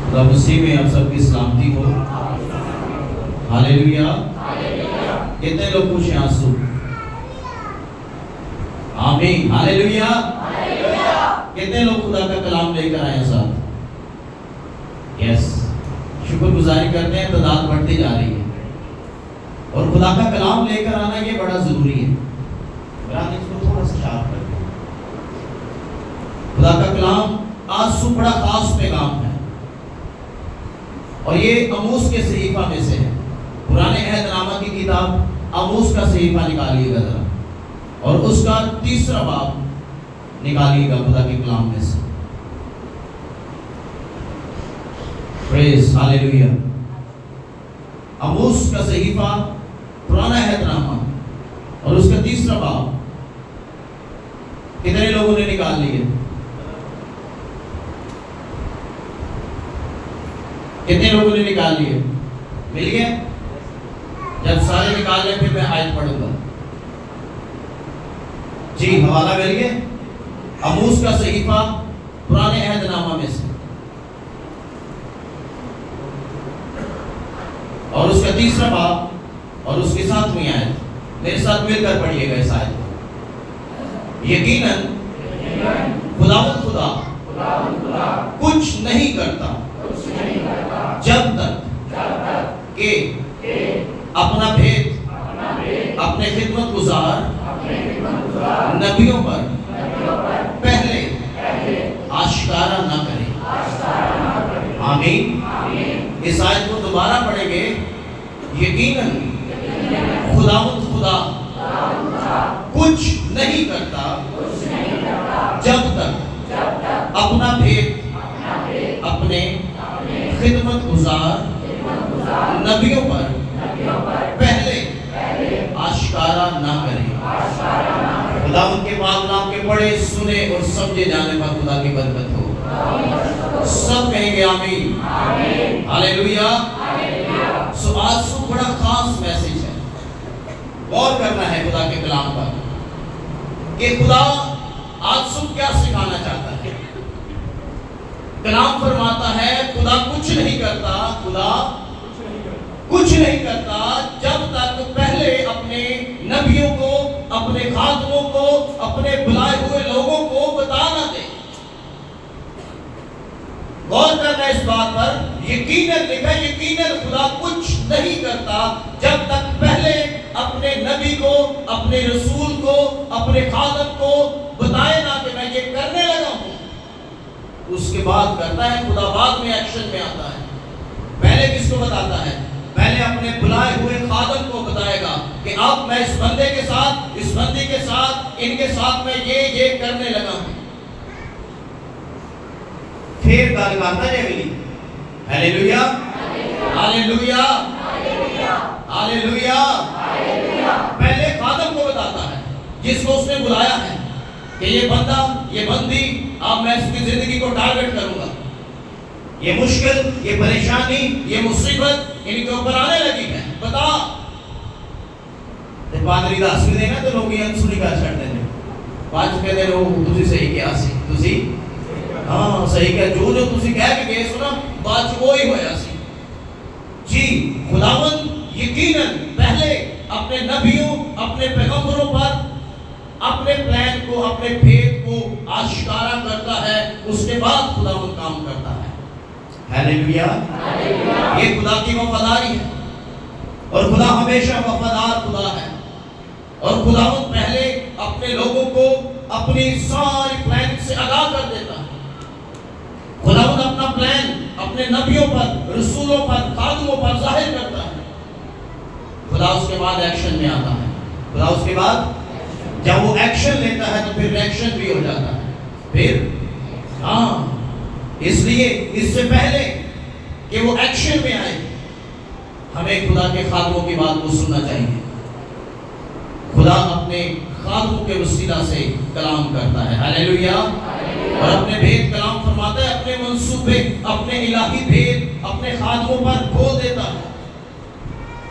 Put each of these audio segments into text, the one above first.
خدا مسیح میں آپ سب کی سلامتی ہو۔ ہاللیلویا۔ کتنے لوگ خوش ہیں آنسو؟ آمین۔ ہاللیلویا۔ کتنے لوگ خدا کا کلام لے کر آئے ساتھ؟ یس، شکر گزاری کرتے ہیں، تعداد بڑھتی جا رہی ہے اور خدا کا کلام لے کر آنا یہ بڑا ضروری ہے۔ برادر اس کو تھوڑا سا شارپ کر دیں۔ خدا کا کلام آج صبح بڑا خاص پیغام ہے اور یہ آموس کے صحیفہ میں سے ہے۔ پرانے عہد نامہ کی کتاب آموس کا صحیفہ نکالیے گا ذرا، اور اس کا 3 باب نکالیے گا خدا کے کلام میں سے۔ پریز ہاللیلویا۔ آموس کا صحیفہ، پرانا عہد نامہ اور اس کا 3 باب کتنے لوگوں نے نکال لیے؟ کتنے لوگوں نے نکال لیے؟ مل گئے؟ جب سارے نکال لیں پھر میں آیت پڑھوں گا۔ جی، حوالہ مل گئے؟ آموس کا صحیفہ، پرانے عہد نامہ میں سے، اور اس کا 3 باب اور اس کے ساتھ میں آیت۔ میرے ساتھ مل کر پڑھیے گا اس آیت کو۔ یقیناً خدا کچھ نہیں کرتا جب تک کہ اپنا بھید اپنے خدمت گزار نبیوں پر پہلے آشکارا نہ کرے۔ آمین۔ اس آیت کو دوبارہ پڑھیں گے۔ یقیناً خدا کچھ نہیں کرتا جب تک اپنا بھید اپنے خدمت گزار نبیوں پر پہلے آشکارا نہ کرے۔ خدا ان کے پاک نام کے پڑھے، سنے اور سمجھے جانے پر خدا کی برکت ہو۔ سب کہیں گے آمین۔ ہاللیلویا۔ سو آج صبح بڑا خاص میسج ہے، غور کرنا ہے خدا کے کلام پر کہ خدا آج صبح کیا سکھانا چاہتا ہے۔ کلام فرماتا ہے خدا کچھ نہیں کرتا، خدا کچھ نہیں کرتا جب تک پہلے اپنے نبیوں کو، اپنے خادموں کو، اپنے بلائے ہوئے لوگوں کو بتا نہ دے۔ غور کرنا اس بات پر، یقیناً لکھا، یقیناً خدا کچھ نہیں کرتا جب تک پہلے اپنے نبی کو، اپنے رسول کو، اپنے خادم کو بتائے نہ کہ میں یہ کرنے لگا ہوں۔ اس کے بعد کرتا ہے خدا، بعد میں ایکشن میں آتا ہے۔ پہلے کس کو بتاتا ہے؟ پہلے اپنے بلائے ہوئے خادم کو بتائے گا کہ اب میں اس بندے کے ساتھ، اس بندی کے ساتھ، ان کے ساتھ میں یہ کرنے لگا ہوں۔ پھر گل کرتا ہے اگلی۔ ہاللیلویا، ہاللیلویا، ہاللیلویا۔ پہلے خادم کو بتاتا ہے جس کو اس نے بلایا ہے کہ یہ بندہ، یہ بندی، اب میں اس کی زندگی کو ٹارگٹ کروں گا، یہ مشکل، یہ پریشانی، یہ مصیبت ان کے اوپر آنے لگی ہے، بتا۔ پادری دس بھی دینا تو لوگ یہ انسولی کر چھڑتے ہیں، بعد کہتے ہیں وہ تسی صحیح کیا سی، تسی ہاں صحیح کیا، جو تسی کہہ کے گئے سو نا بعد وہی ہویا سی۔ جی، خداوند یقیناً پہلے اپنے نبیوں، اپنے پیغمبروں پر اپنے پلان کو، اپنے بھید کو آشکارا کرتا ہے، اس کے بعد خداوند کام کرتا ہے۔ ہاللیلویا۔ یہ خدا کی وفاداری ہے اور خدا ہمیشہ وفادار خدا ہے، اور خداوند پہلے اپنے لوگوں کو اپنی ساری پلان سے آگاہ کر دیتا ہے۔ خداوند اپنا پلان اپنے نبیوں پر، رسولوں پر، خادموں پر ظاہر کرتا ہے۔ خدا اس کے بعد ایکشن میں آتا ہے۔ خدا اس کے بعد جب وہ ایکشن لیتا ہے تو پھر ریئیکشن بھی ہو جاتا ہے۔ پھر اس لیے اس سے پہلے کہ وہ ایکشن میں آئے، ہمیں خدا کے خادموں کی بات کو سننا چاہیے۔ خدا اپنے خادموں کے وسیلہ سے کلام کرتا ہے۔ ہاللیلویا۔ اور اپنے بھید کلام فرماتا ہے، اپنے منصوبے، اپنے الہی بھید اپنے خادموں پر کھول دیتا ہے۔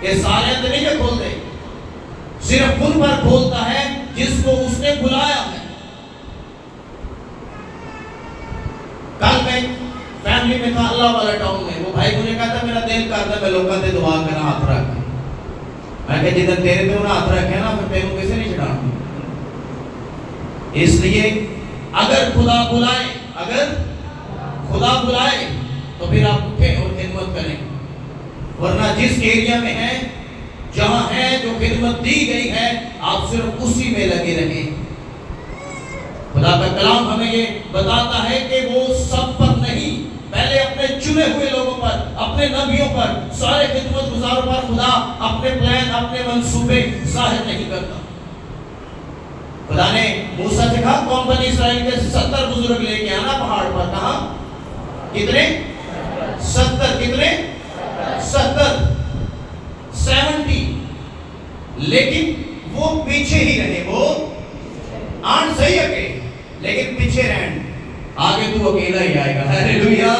یہ سارے اندر نہیں کھول دے، صرف ان پر کھولتا ہے جس کو اس نے بلایا ہے۔ کل میں فیملی میں تھا اللہ والا ٹاؤن میں. وہ بھائی مجھے کہتا میرا دل کرتا میں لوگوں سے دعا کرنا ہاتھ رکھ. میں کہ جدھر تیرے تے انہیں ہاتھ رکھے نا پھر تیروں کسے نہیں چڑھانا. اس لیے اگر خدا بلائے تو پھر آپ اٹھیں اور خدمت کریں. ورنہ جس ایریا میں ہیں جہاں ہے جو خدمت دی گئی ہے آپ صرف اسی میں لگے رہیں. خدا کا کلام ہمیں یہ بتاتا ہے کہ وہ سب پر نہیں، پہلے اپنے چنے ہوئے لوگوں پر، اپنے نبیوں پر، سارے خدمت گزاروں پر خدا اپنے پلان، اپنے منصوبے ظاہر نہیں کرتا. خدا نے موسیٰ سے کہا قوم بنی اسرائیل کے 70 بزرگ لے کے آنا پہاڑ پر. کہاں؟ کتنے؟ 70. کتنے؟ 70. لیکن وہ پیچھے ہی رہے. وہ آن صحیح ہے لیکن پیچھے رہن. آگے تو اکیلا ہی آئے گا. ہاللیلویا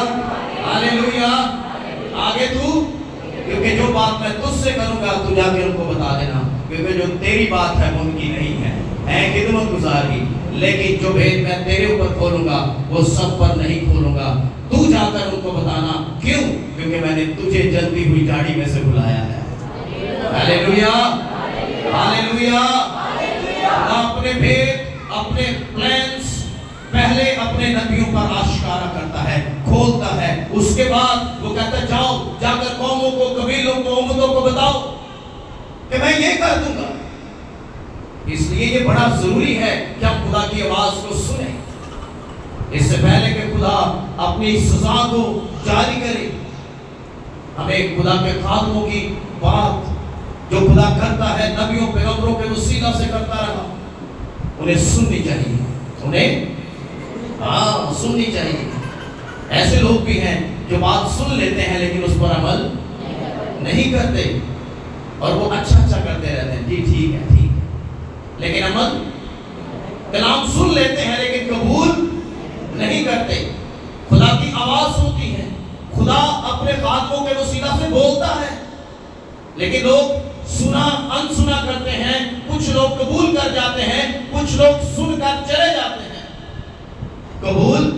ہاللیلویا. آگے تو، کیونکہ جو بات میں تجھ سے کروں گا تو جا کے ان کو بتا دینا، کیونکہ جو تیری بات ہے وہ ان کی نہیں ہے خدمت گزاری. لیکن جو بھید میں تیرے اوپر کھولوں گا وہ سب پر نہیں کھولوں گا. تو جا کر ان کو بتانا. کیوں؟ کیونکہ میں نے تجھے جلتی ہوئی جاڑی میں سے بلایا ہے. ہاللیلویا ہاللیلویا. اپنے بھید، اپنے پلانس پہلے اپنے نبیوں پر آشکارا کرتا ہے، کھولتا ہے. اس کے بعد وہ کہتا ہے جاؤ جا کر قوموں کو، قبیلوں کو، امتوں کو بتاؤ کہ میں یہ کر دوں گا. اس لیے یہ بڑا ضروری ہے کہ ہم خدا کی آواز کو سنیں. اس سے پہلے کہ خدا اپنی سزا کو جاری کرے، ہمیں خدا کے خادموں کی بات جو خدا کرتا ہے نبیوں پیغمبروں کے وسیلہ سے کرتا رہا، انہیں سننی چاہیے. انہیں سننی چاہیے. ایسے لوگ بھی ہیں جو بات سن لیتے ہیں لیکن اس پر عمل نہیں کرتے، اور وہ اچھا کرتے رہتے ہیں. جی ٹھیک ہے لیکن عمل، کلام سن لیتے ہیں لیکن قبول نہیں کرتے. خدا کی آواز ہوتی ہے، خدا اپنے خادموں کے وسیلہ سے بولتا ہے، لیکن لوگ سنا انسنا کرتے ہیں. کچھ لوگ قبول کر جاتے ہیں، کچھ لوگ سن کر چلے جاتے ہیں، قبول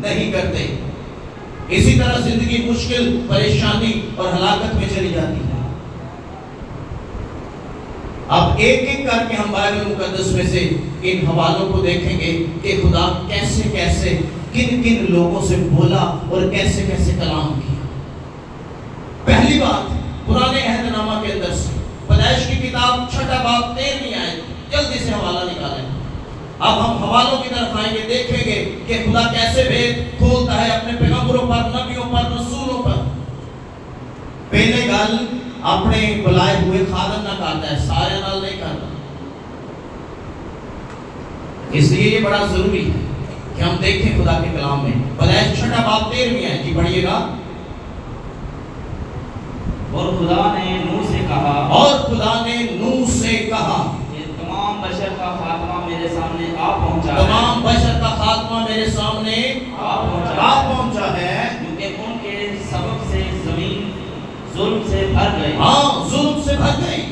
نہیں کرتے. اسی طرح زندگی مشکل، پریشانی اور ہلاکت میں چلی جاتی ہے. اب ایک ایک کر کے ہم بائبل مقدس میں سے ان حوالوں کو دیکھیں گے کہ خدا کیسے کیسے کن کن لوگوں سے بولا اور کیسے کیسے کلام کیا. پہلی بات پرانے عہد نامہ کے اندر سے پیدائش کی کتاب 6 باب 13 آیت، جلدی سے حوالہ نکالیں. اب ہم حوالوں کی طرف آئیں گے، دیکھیں گے کہ خدا کیسے بھید کھولتا ہے اپنے پیغمبروں پر، نبیوں پر، رسولوں پر. پہلے گل اپنے بلائے ہوئے خادم نہ کرتا ہے، سارے نال نہیں کرتا. اس لیے یہ بڑا ضروری ہے کہ ہم دیکھیں خدا کے کلام میں. پیدائش 6 باب 13 ہے. جی پڑھیے گا. اور خدا نے نوح سے کہا کہ تمام بشر کا خاتمہ میرے سامنے آ پہنچا ہے. تمام بشر کا خاتمہ میرے سامنے آ پہنچا ہے، کیونکہ ان کے سبب سے زمین ظلم سے بھر گئی. ظلم سے بھر گئی.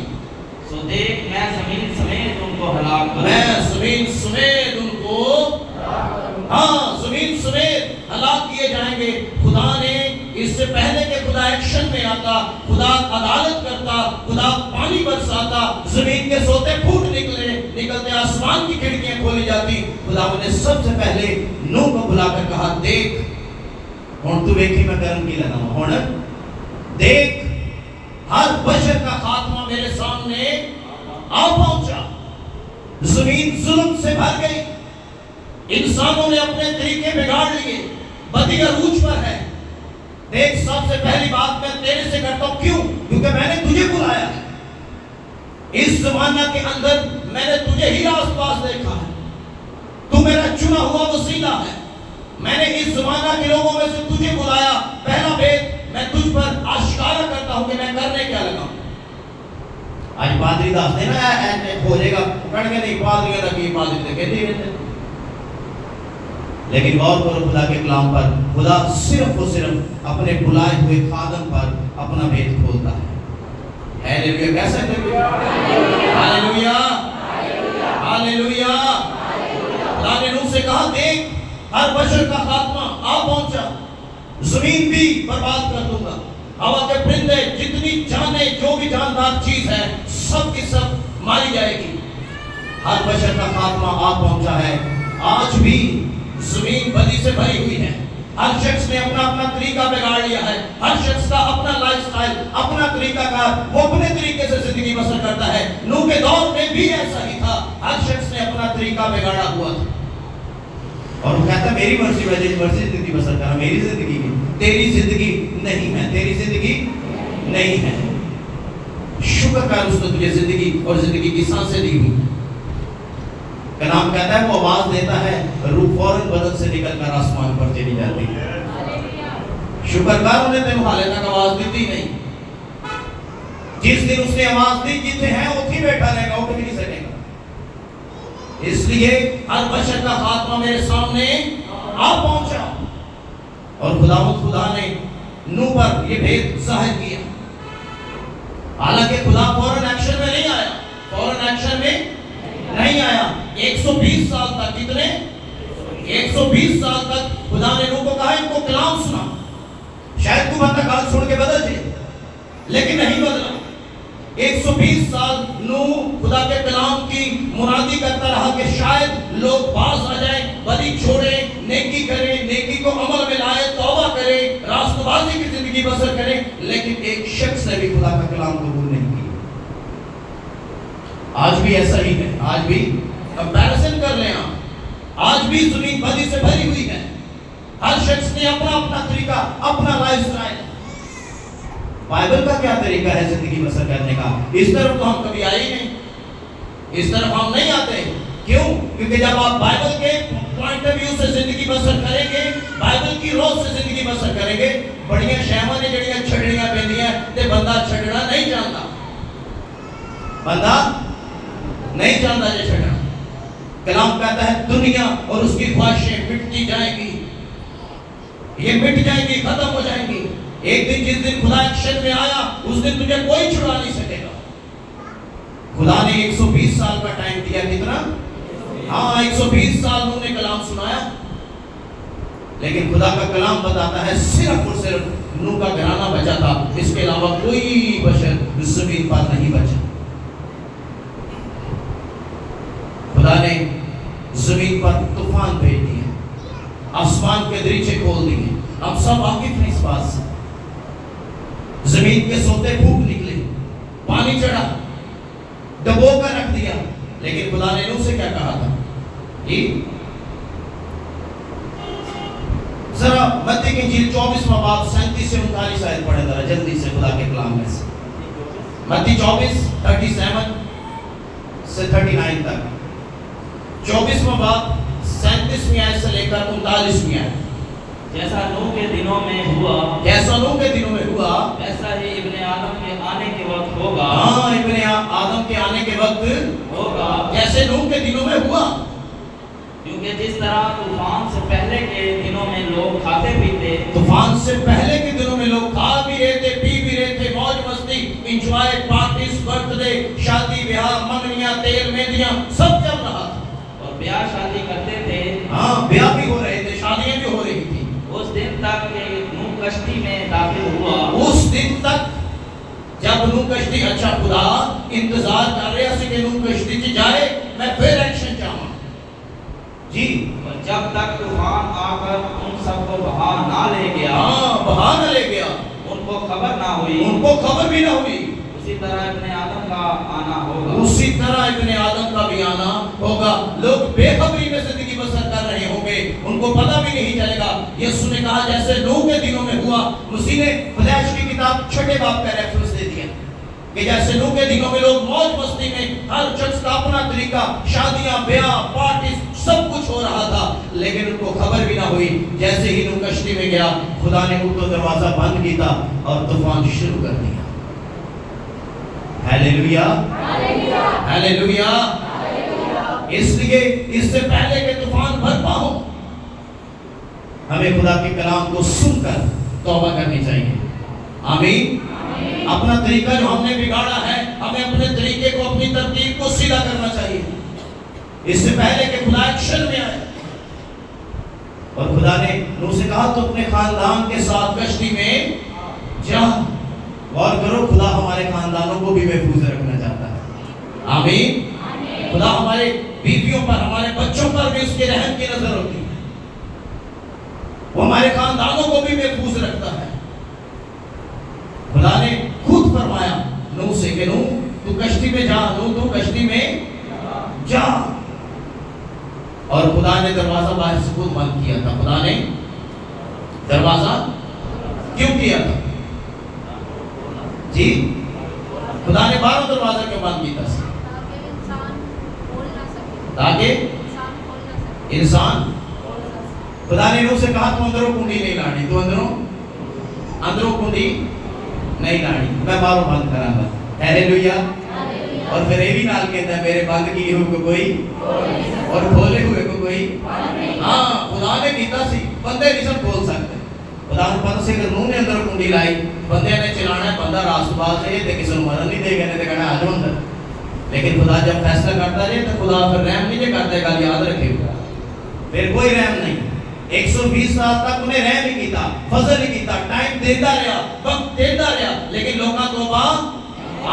سو دیکھ میں زمین سمیت ان کو ہلاک کروں. میں زمین سمیت ان کو زمین سمیت ہلاک کیے جائیں گے. خدا نے اس سے پہلے کہ خدا ایکشن میں آتا، خدا عدالت کرتا، خدا پانی برساتا، زمین کے سوتے پھوٹ نکلتے، آسمان کی کھڑکیاں کھولی جاتی، خدا نے سب سے پہلے نوح کو بلا کر کہا دیکھ ہن تو ویکھی میں کرن کی لگا ہوں. ہن دیکھ ہر بشر کا خاتمہ میرے سامنے آ پہنچا. زمین ظلم سے بھر گئی. انسانوں نے اپنے طریقے بگاڑ لیے، بدی عروج پر ہے. دیکھ سب سے پہلی بات میں تیرے سے کرتا ہوں. کیوں؟ کیونکہ میں نے تجھے بلایا ہے. اس زمانہ کے اندر میں نے تجھے ہی راست باز دیکھا ہے. تو میرا چنا ہوا وسیلہ ہے. میں نے اس زمانہ کے لوگوں میں سے تجھے بلایا. پہلا بھید میں تجھ پر آشکارا کرتا ہوں کہ میں کرنے کیا لگا. آج پادری دس دینا ہو جائے گا پکڑ کے نہیں، پادری کا کی پادری تو کہتے رہتے. لیکن غور کرو خدا کے کلام پر. خدا صرف و صرف اپنے بلائے ہوئے خادم پر اپنا بھید کھولتا ہے. ہاللیلویا. کیسے ہاللیلویا ہاللیلویا. خدا نے نوح سے کہا دیکھ ہر بشر کا خاتمہ آ پہنچا. زمین بھی برباد کر دوں گا، ہوا کے پرندے، جتنی جانیں، جو بھی جاندار چیز ہے، سب کی سب ماری جائے گی۔ ہر بشر کا خاتمہ آ پہنچا ہے۔ آج بھی زمین بدی سے بھری ہوئی ہے، ہر شخص نے اپنا اپنا طریقہ بگاڑ لیا ہے، ہر شخص کا اپنا لائف سٹائل، اپنا طریقہ کار، وہ اپنے طریقے سے زندگی بسر کرتا ہے۔ نوح کے دور میں بھی ایسا ہی تھا، ہر شخص نے اپنا طریقہ بگاڑا ہوا تھا، اور وہ کہتا میری مرضی زندگی بسر کرا، میری زندگی کی، تیری زندگی نہیں ہے، تیری زندگی نہیں ہے۔ شکر کر اس نے تجھے زندگی اور زندگی کی سانسیں دی ہوئی۔ کلام کہتا ہے وہ آواز دیتا ہے، روح فوراً بدن سے نکل کر آسمان پر چلی جاتی ہے۔ شکر کر انہیں تینوں حالے تک آواز دیتی نہیں۔ جس دن اس نے آواز دی، جتنے ہیں اتنی بیٹھا رہے گا، اٹھ بھی نہیں سکے گا۔ اس لیے ہر بشر کا خاتمہ میرے سامنے آ پہنچا، اور خدا نے نوح پر یہ بھید ظاہر کیا۔ حالانکہ خدا فوراً ایکشن میں نہیں آیا، فوراً ایکشن میں نہیں آیا۔ 120 سال تک، کتنے؟ 120 سال تک خدا نے نوح کو کہا ان کو کلام سنا، شاید تو بندہ کال سن کے بدل جائے، لیکن نہیں بدلا۔ 120 سال نوح خدا کے کلام کی منادی کرتا رہا کہ شاید لوگ باز آ جائیں، بدی چھوڑیں، نیکی کریں، نیکی کو عمل میں لائے، توبہ کریں، راست بازی کی زندگی بسر کریں، لیکن ایک شخص نے بھی خدا کا کلام قبول نہیں کیا۔ آج بھی ایسا ہی ہے، آج بھی کمپیریزن کر لیں آپ، آج بھی زمین بدی سے بھری ہوئی ہے، ہر شخص نے اپنا اپنا طریقہ، اپنا لائف سٹائل۔ بائبل کا کیا طریقہ ہے زندگی بسر کرنے کا؟ اس طرف تو ہم کبھی آئے ہی نہیں، اس طرف ہم نہیں آتے۔ کیوں؟ کیونکہ جب آپ بائبل کے پوائنٹ آف ویو سے زندگی بسر کریں گے، بائبل کی روح سے زندگی بسر کریں گے، بڑیاں شہواں نے جڑیاں چھڑیاں پہنیاں تے بندہ چھڑنا نہیں جانتا، بندہ نہیں جانتا یہ چھڑنا۔ کلام کہتا ہے دنیا اور اس کی خواہشیں مٹتی جائیں گی، یہ مٹ جائیں گی، ختم ہو جائیں گی۔ ایک دن جس دن خدا ایکشن میں آیا، اس دن تجھے کوئی چھڑا نہیں سکے گا۔ خدا نے 120 سال کا ٹائم دیا، کتنا؟ ہاں 120 سال انہوں نے کلام سنایا، لیکن خدا کا کلام بتاتا ہے صرف اور صرف نوح کا گھرانہ بچا تھا، اس کے علاوہ کوئی بشر زمین پر نہیں بچا۔ خدا نے زمین پر طوفان بھیج دیے، آسمان کے دریچے کھول دیے، ہم سب واقف ہیں اس بات سے۔ زمین کے سوتے پھوٹ نکلے، پانی چڑھا، دبو کر رکھ دیا، لیکن خدا نے نوح سے کیا کہا تھا؟ ذرا متی کی انجیل 24واں باب 37 سے 39 آیت پڑھیں ذرا جلدی سے خدا کے کلام میں سے۔ متی 24:37 سے 39 تک، 24واں باب 37ویں آیت سے لے کر 39ویں آیت۔ جیسا نوح کے دنوں میں ہوا، جیسا نوح کے دنوں میں ہوا، ایسا ہی ابن آدم کے آنے کے وقت ہوگا۔ ہاں ابن آدم کے آنے کے وقت ہوگا، جیسے نوح کے دنوں میں ہوا۔ کیونکہ جس طرح طوفان سے پہلے کے دنوں میں لوگ کھاتے پیتے، طوفان سے پہلے کے دنوں میں لوگ کھا بھی رہے تھے، پی بھی رہے تھے، موج مستی، انجوائے، پارٹیز، برتھ ڈے، شادی بیاہ، منگنیاں، تیل مہندیاں، سب چل رہا تھا، اور بیاہ شادی کرتے تھے۔ ہاں بیاہ بھی ہو رہے تھے، شادیاں بھی ہو رہی تھی۔ اس دن تک کہ نوح کشتی میں داخل ہوا، اس دن تک جب نوح کشتی، اچھا خدا انتظار کر رہا سی کہ نوح کشتی چ جائے، میں پھر ایکشن چاہوں جی، اور جب تک طوفان آ کر ان سب کو بہا نہ لے گیا، ہاں بہا نہ لے گیا، ان کو خبر نہ ہوئی، ان کو خبر بھی نہ ہوئی، اسی طرح ابن آدم کا آنا ہوگا۔ اسی طرح ابن آدم کا بھی آنا ہوگا۔ لوگ بے خبری میں زندگی بسر کر رہے ہوں گے، ان کو پتہ بھی نہیں چلے گا۔ یسوع نے کہا جیسے نوح کے دنوں میں ہوا، مسیح نے پیدائش کی کتاب 6 باب کا ریفرنس دے دیا کہ جیسے نوح کے دنوں میں لوگ موج مستی میں، ہر شخص کا اپنا طریقہ، شادیاں، بیاہ، پارٹیز، سب کچھ ہو رہا تھا، لیکن ان کو خبر بھی نہ ہوئی۔ جیسے ہی نوح کشتی میں گیا، خدا نے ان کو دروازہ بند کیا اور طوفان شروع کر دیا۔ Hallelujah, hallelujah. اس لیے اس سے پہلے کہ طوفان برپا ہو، ہمیں خدا کے کلام کو سن کر توبہ کرنی چاہیے۔ آمین۔ اپنا طریقہ جو ہم نے بگاڑا ہے، ہمیں اپنے طریقے کو، اپنی ترتیب کو سیدھا کرنا چاہیے، اس سے پہلے کہ خدا ایکشن میں آئے۔ اور خدا نے نوح سے کہا تو اپنے خاندان کے ساتھ کشتی میں جا. غور کرو، خدا ہمارے خاندانوں کو بھی محفوظ رکھنا چاہتا ہے. آمین. خدا ہمارے بیویوں پر، ہمارے بچوں پر بھی اس کے رحم کی نظر ہوتی ہے. وہ ہمارے خاندانوں کو بھی محفوظ رکھتا ہے. خدا نے خود فرمایا نوح سے کہ نوح تو کشتی میں جا، نوح تو کشتی میں جا. اور خدا نے دروازہ باہر سے خود بند کیا تھا. خدا نے دروازہ کیوں کیا تھا؟ جی خدا نے باہر دروازہ کیوں بند کیا تھا؟ تاکہ انسان، خدا نے نوح سے کہا تو اندروں کنڈی نہیں لانی، تو اندروں کنڈی نہیں لانی، میں باہروں بند کراں گا. ہیلیلویا. اور پھر یہ بھی نال کہتا ہے میرے بند کیے ہوئے کو کوئی اور کھولے ہوئے کو کوئی. ہاں خدا نے کیتا سی، بندے نہیں سب کھول سکتے. خدا نے پتہ سے کہ نوح نے اندر کنڈی لائی، بندے نے چلانا ہے، بندہ راست باز ہے تے کسی کو مرن نہیں دے گا، نہیں تے کہنا آ جاؤ اندر. لیکن خدا جب فیصلہ کرتا ہے تو خدا پھر رحم نہیں کرتا ہے. گل یاد رکھے، پھر کوئی رحم نہیں. 120 سال تک انہیں رحم نہیں کیتا، فضل نہیں کیتا، ٹائم دیتا رہا، وقت دیتا رہا. لیکن لوگاں توبہ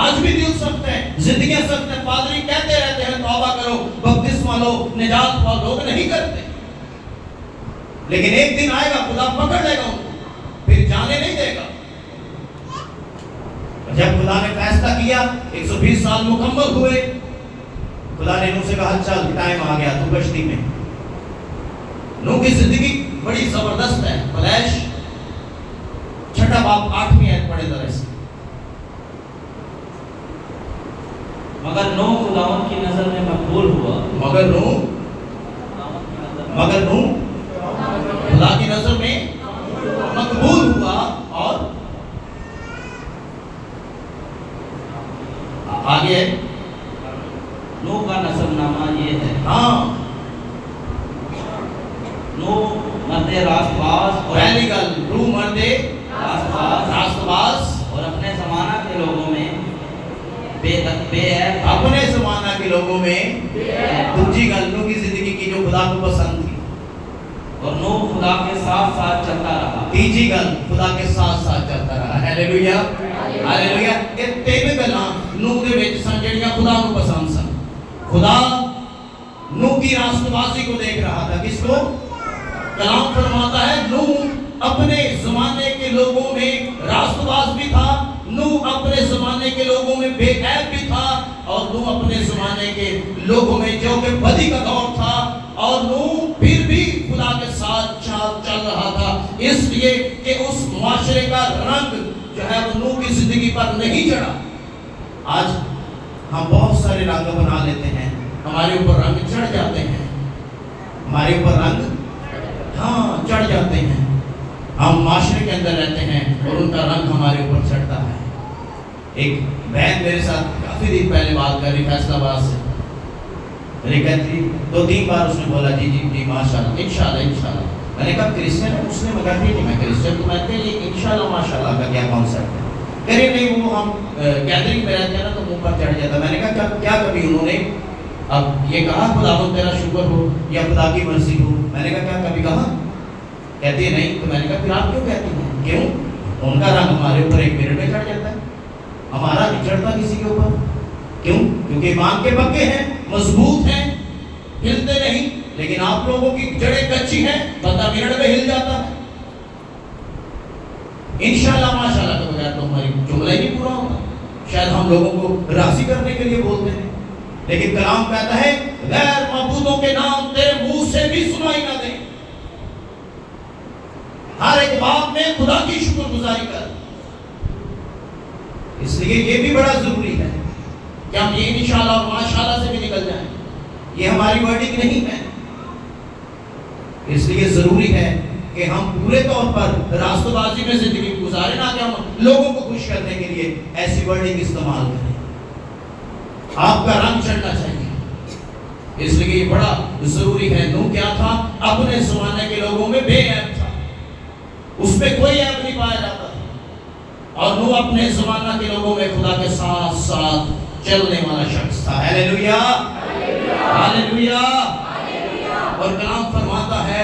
آج بھی دل سخت ہے، زندگیاں سخت ہیں. پادری کہتے رہتے ہیں توبہ کرو، بپتسمہ لو، نجات پاؤ، لوگ نہیں کرتے. لیکن ایک دن آئے گا خدا پکڑ لے گا ان کو، پھر جانے نہیں دے گا. جب خدا نے فیصلہ کیا 120 سال مکمل ہوئے، خدا نے نوح سے کہا چل ٹائم آ گیا تو کشتی میں. نوح کی زندگی بڑی زبردست ہے. فلیش 6 باب 8ویں آیت پڑھے ذرا سے. مگر نوح خداوند کی نظر میں مقبول ہوا. مگر نوح خدا کی نظر میں مقبول ہوا. اور آگے نوح کا نسب نامہ یہ ہے. ہاں نوح مرد راست باز، اور پہلی گل نوح مرد راست باز اور اپنے زمانہ کے لوگوں میں بے عیب. اپنے زمانہ کے لوگوں میں. دوسری گل نوح کی زندگی کی جو خدا کو پسند تھی. اور نوح خدا کے ساتھ ساتھ چلتا رہا. تیسری گل خدا کے ساتھ ساتھ چلتا رہا. Hallelujah hallelujah. یہ تین گلاں نوح دے وچ سن جڑیاں خدا کو پسند سن. خدا نوح کی راست بازی کو دیکھ رہا تھا. کس کو؟ کلام فرماتا ہے نوح اپنے زمانے کے لوگوں میں راست باز بھی تھا، نوح اپنے زمانے کے لوگوں میں بے عیب بھی تھا، اور نوح اپنے زمانے کے لوگوں میں جو کہ بدی کا دور تھا، اور نوح پھر بھی خدا کے ساتھ چل رہا تھا. اس لیے کہ اس معاشرے کا رنگ جو ہے وہ نوح کی زندگی پر نہیں چڑھا. آج ہم بہت سارے رنگ بنا لیتے ہیں، ہمارے اوپر رنگ چڑھ جاتے ہیں، ہمارے اوپر رنگ چڑھ جاتے ہیں. ہم معاشرے کے اندر رہتے ہیں اور ان کا رنگ ہمارے اوپر چڑھتا ہے. ایک بہن میرے ساتھ کافی دن پہلے بات کر رہی فیصلہ آباد سے. میری کہتی 2-3 بار اس نے بولا جی جی جی ماشاءاللہ انشاءاللہ. میں نے کہا کرسچن ہے؟ اس نے میں کہتی نہیں میں کرسچن. تو میں کہتے ہیں یہ انشاءاللہ ماشاءاللہ کا کیا کانسیپٹ ہے؟ کہہ رہی نہیں وہ ہم گیدرنگ میں رہتے ہیں نا تو منہ پر چڑھ جاتا. میں نے کہا کیا کبھی انہوں نے اب یہ کہا خداوند تیرا شکر ہو یا خدا کی مرضی ہو؟ میں نے کہا کیا کبھی کہا؟ کہتی ہے نہیں. تو میں نے کہا پھر آپ کیوں کہتی ہیں؟ کیوں؟ ان کا رنگ ہمارے اوپر 1 منٹ میں چڑھ جاتا ہے، ہمارا نہیں چڑھتا کسی کے اوپر. کیوں؟ کیونکہ ایمان کے پکے ہیں، مضبوط ہیں، ہلتے نہیں. لیکن آپ لوگوں کی جڑیں کچی ہیں، بندہ منٹ میں ہل جاتا ہے. انشاءاللہ ماشاءاللہ کے بغیر تو ہماری جملہ ہی نہیں پورا ہوتا. شاید ہم لوگوں کو راضی کرنے کے لیے بولتے ہیں، لیکن کلام کہتا ہے غیر معبودوں کے نام تیرے منہ سے بھی سنائی نہ دیں. ہر ایک بات میں خدا کی شکر گزاری کر. اس لیے یہ بھی بڑا ضروری ہے کہ ہم یہ انشاءاللہ اور ماشاءاللہ سے بھی نکل جائیں. یہ ہماری ورڈنگ نہیں ہے. اس لیے ضروری ہے کہ ہم پورے طور پر راست بازی میں زندگی گزاریں، نہ کہ ہم لوگوں کو خوش کرنے کے لیے ایسی ورڈنگ استعمال کریں. آپ کا رنگ چڑھنا چاہیے. اس لیے یہ بڑا ضروری ہے. نوح کیا تھا؟ اپنے زمانے کے لوگوں میں بے عیب تھا، اس پہ کوئی عیب نہیں پایا جاتا تھا. اور نوح اپنے زمانہ کے لوگوں میں خدا کے ساتھ ساتھ چلنے والا شخص تھا. Hallelujah hallelujah. اور کلام فرماتا ہے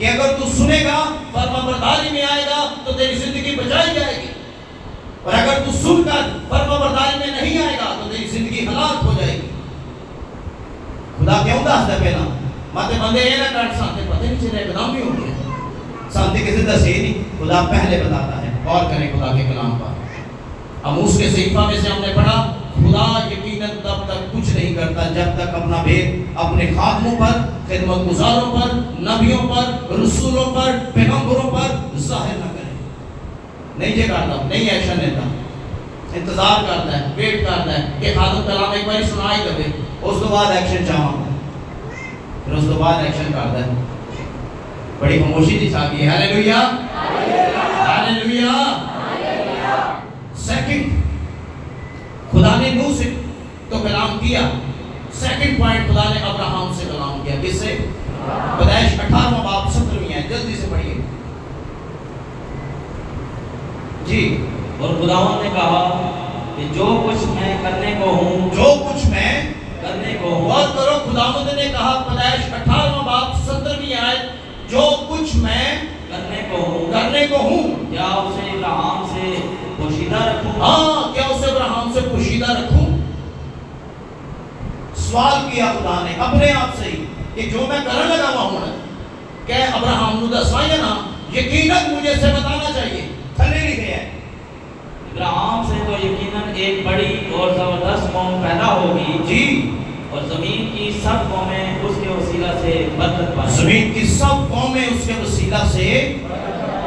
کہ اگر تو سنے گا فرما برداری میں آئے گا تو تیری زندگی بچائی جائے گی، اور اگر تو سن کر فرما برداری میں نہیں آئے گا تو تیری زندگی ہلاک ہو جائے گی۔ خدا کیوں دستا پہلا ماتے بندے یہ نہ کر سانتے پتہ نہیں چلے بدام بھی ہو گیا سانتے کسی دسے نہیں، خدا پہلے بتاتا ہے۔ اور کریں خدا کے کلام پر۔ عموس کے صحیفہ میں سے ہم نے پڑھا خدا یقیناً تب تک کچھ نہیں کرتا جب تک اپنا بھید اپنے خادموں پر، خدمت گزاروں پر، نبیوں پر، رسولوں پر، پیغمبروں پر ظاہر نہ کرے۔ نہیں یہ کرتا، نہیں ایکشن لیتا، انتظار کرتا ہے، ویٹ کرتا ہے کہ خادم کلام ایک بار سنائی دے، اس کے بعد ایکشن چاہتا ہے، پھر اس کے بعد ایکشن کرتا ہے۔ بڑی خاموشی دی چاہتی ہے۔ ہاللیلویہ، ہاللیلویہ۔ سیکنڈ، خدا نے نوح سے تو کلام کیا، سیکنڈ پوائنٹ خدا نے ابراہم سے کلام کیا، کس سے؟ پیدائش 18واں باب 17ویں ہے، جلدی سے پڑھیے جی۔ اور خداوند نے کہا کہ جو کچھ میں کرنے کو ہوں، جو کچھ میں کرنے کو ہوں، غور کرو، خداوند نے کہا پیدائش 18واں باب 17ویں آیت، جو کچھ میں کرنے کو ہوں، کرنے کو ہوں، کیا اسے ابراہم سے پوشیدہ رکھوں؟ ہاں، کیا اسے ابراہم سے پوشیدہ رکھوں؟ سوال کیا خدا نے اپنے آپ سے ہی کہ جو میں کرنے لگا ہوا ہوں کہ ابراہم نو دسوائیں نا، یقیناً مجھے سے بتانا چاہیے، تھلے لکھے ہیں ابراہم سے تو یقیناً ایک بڑی اور زبردست قوم پیدا ہوگی جی، اور زمین کی سب قومیں اس کے وسیلہ سے برکت پائیں گی۔ زمین کی سب قومیں اس کے وسیلہ سے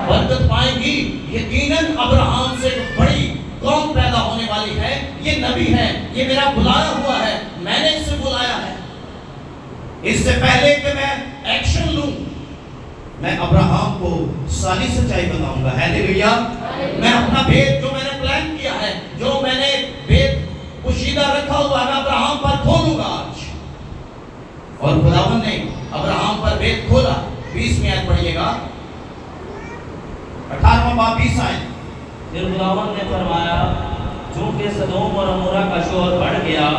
برکت پائیں گی۔ یقیناً ابراہم سے ایک بڑی قوم پیدا ہونے والی ہے، یہ نبی ہے، یہ میرا بلایا ہوا ہے، میں نے اسے بلایا ہے۔ اس سے پہلے کہ میں ایکشن لوں، میں ابراہم کو ساری سچائی بتاؤں گا۔ ہاللیلویہ۔ میں اپنا بھید جو میں نے پلان کیا ہے، جو میں نے بھید پوشیدہ رکھا ہوا ہے، میں ابراہم پر کھولوں گا آج۔ اور خداوند نے ابراہم پر بھید کھولا۔ 20ویں آیت پڑھیے گا، 18واں باب 20 آیت۔ پھر خداوند نے فرمایا چونکہ سدوم اور عمورہ کا شور بڑھ گیا،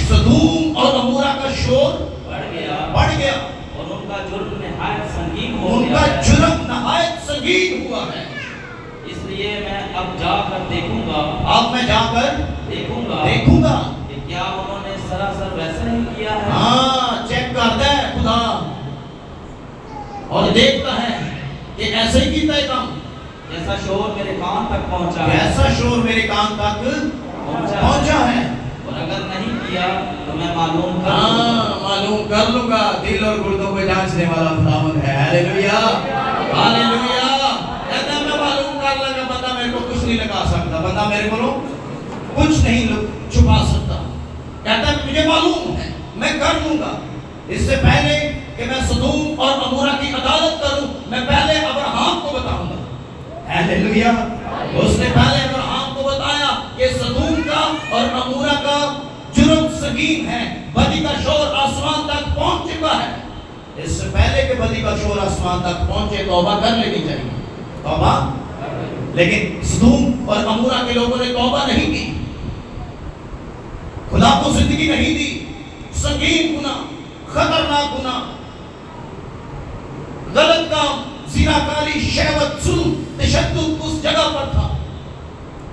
سدوم اور عمورہ کا شور بڑھ گیا اور ان کا جرم نہایت سنگین ہو ان گیا کا ہے، جرم نہایت سنگین ہوا ہے، اس لیے میں اب جا کر دیکھوں گا، اب میں جا کر دیکھوں گا کہ کیا انہوں نے سراسر ویسا ہی کیا ہے۔ ہاں، چیک کرتا ہے خدا اور دیکھتا ہے کہ ایسا ہی کیتا ہے کام، جیسا شور میرے کان تک پہنچا ہے، ایسا شور میرے کان تک پہنچا ہے، اور اگر نہیں کیا تو میں معلوم کر لوں گا۔ ہاں، معلوم کر لوں گا۔ دل اور گردوں کو جانچنے والا خداوند ہے۔ ہاللیلویہ، ہاللیلویہ۔ کہتا ہے میں معلوم کر لوں گا، بندہ میرے کو کچھ نہیں لگا سکتا، بندہ میرے کو کچھ نہیں چھپا سکتا۔ کہتا ہے مجھے معلوم ہے، میں کر لوں گا۔ اس سے پہلے کہ میں سدوم اور عمورہ کی عدالت کروں، میں پہلے ابراہم کو بتاؤں گا۔ ہاللیلویہ۔ اس نے پہلے ابراہم کو بتایا کہ سدوم کا اور عمورہ کا جرم سنگین ہے، بدی کا شور آسمان تک پہنچ چکا ہے۔ اس سے پہلے کہ بدی کا شور آسمان تک پہنچے توبہ کر لینی چاہیے، توبہ۔ لیکن سدوم اور عمورہ کے لوگوں نے توبہ نہیں کی، خدا کو زندگی نہیں دی۔ سنگین گناہ، خطرناک گناہ، غلط کام، زناکاری، شہوت، ظلم، تشدد اس جگہ پر تھا،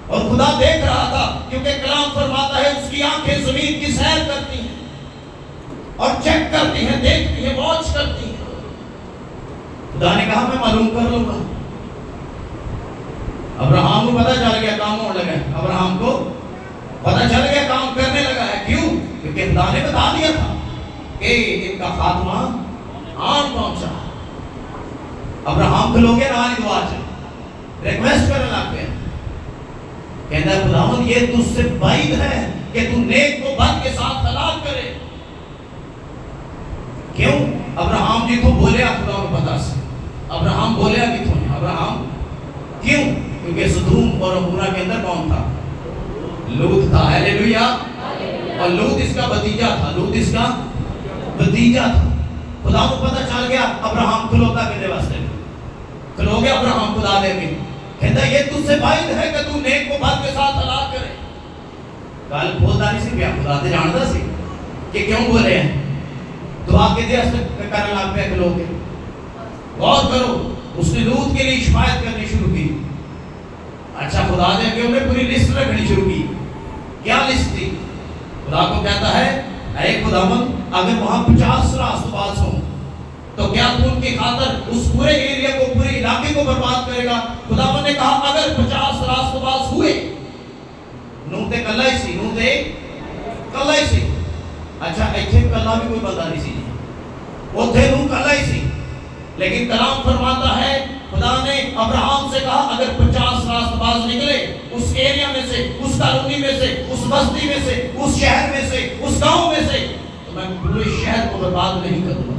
اور خدا دیکھ رہا تھا، کیونکہ کلام فرماتا ہے اس کی آنکھیں زمین کی سیر کرتی ہیں اور چیک کرتی ہیں، دیکھتی ہیں، واچ کرتی ہیں۔ خدا نے کہا میں معلوم کر لوں گا۔ ابراہم کو پتہ چل گیا کام ہونے لگا ہے، ابراہم کو پتہ چل گیا کام کرنے لگا ہے۔ کیوں؟ کیونکہ خدا نے بتا دیا تھا کہ ان کا خاتمہ آن پہنچا۔ ابراہم کھلو گے نہ دعا چاہے، ریکویسٹ کرنے لگ گئے، کہتا ہے خداوند یہ تجھ سے بعید ہے کہ تو نیک کو بد کے ساتھ ہلاک کرے۔ کیوں؟ ابراہم جی تو بولیا خدا کو پتا سے، ابراہم بولیا کہ تو نے ابراہم کیوں؟ کیونکہ سدوم اور عمورہ کے اندر کون تھا؟ لوط تھا۔ ہاللیلویہ۔ اور لوط اس کا بھتیجا تھا، لوط اس کا بھتیجا تھا۔ خدا کو پتہ چل گیا، ابراہم کھلوتا کہنے واسطے کھلو گیا ابراہم خدا دے کے، کہتا یہ تجھ سے بعید ہے کہ تو نیک کو بد کے ساتھ ہلاک کرے۔ گل بولتا نہیں سی پیا، خدا تے جاندا سی کہ کیوں بولے ہیں، دعا کے دے اس کرن لگ پیا کھلو کے۔ غور کرو، اس نے لوط کے لیے شفاعت کرنی شروع کی. اچھا خدا نے کہ انہیں پوری لسٹ رکھنی شروع کی. کیا لسٹ تھی؟ خدا کو کہتا ہے اے خداوند اگر وہاں 50 راست باز ہوں تو کیا تو ان کی خاطر اس پورے ایریا کو، پورے علاقے کو برباد کرے گا؟ خداوند نے کہا اگر 50 راست باز ہوئے. نوح تے کلا ہی سی، نوح تے کلا ہی سی. اچھا ایتھے کلا بھی کوئی بندہ نہیں سی، اوتھے نوح کلا ہی سی. لیکن کلام فرماتا ہے خدا نے ابراہم سے کہا اگر 50 راست باز نکلے اس ایریا میں سے، اس کالونی میں سے، اس بستی میں سے، اس شہر میں سے، اس گاؤں میں سے، تو میں پورے شہر کو برباد نہیں کروں گا.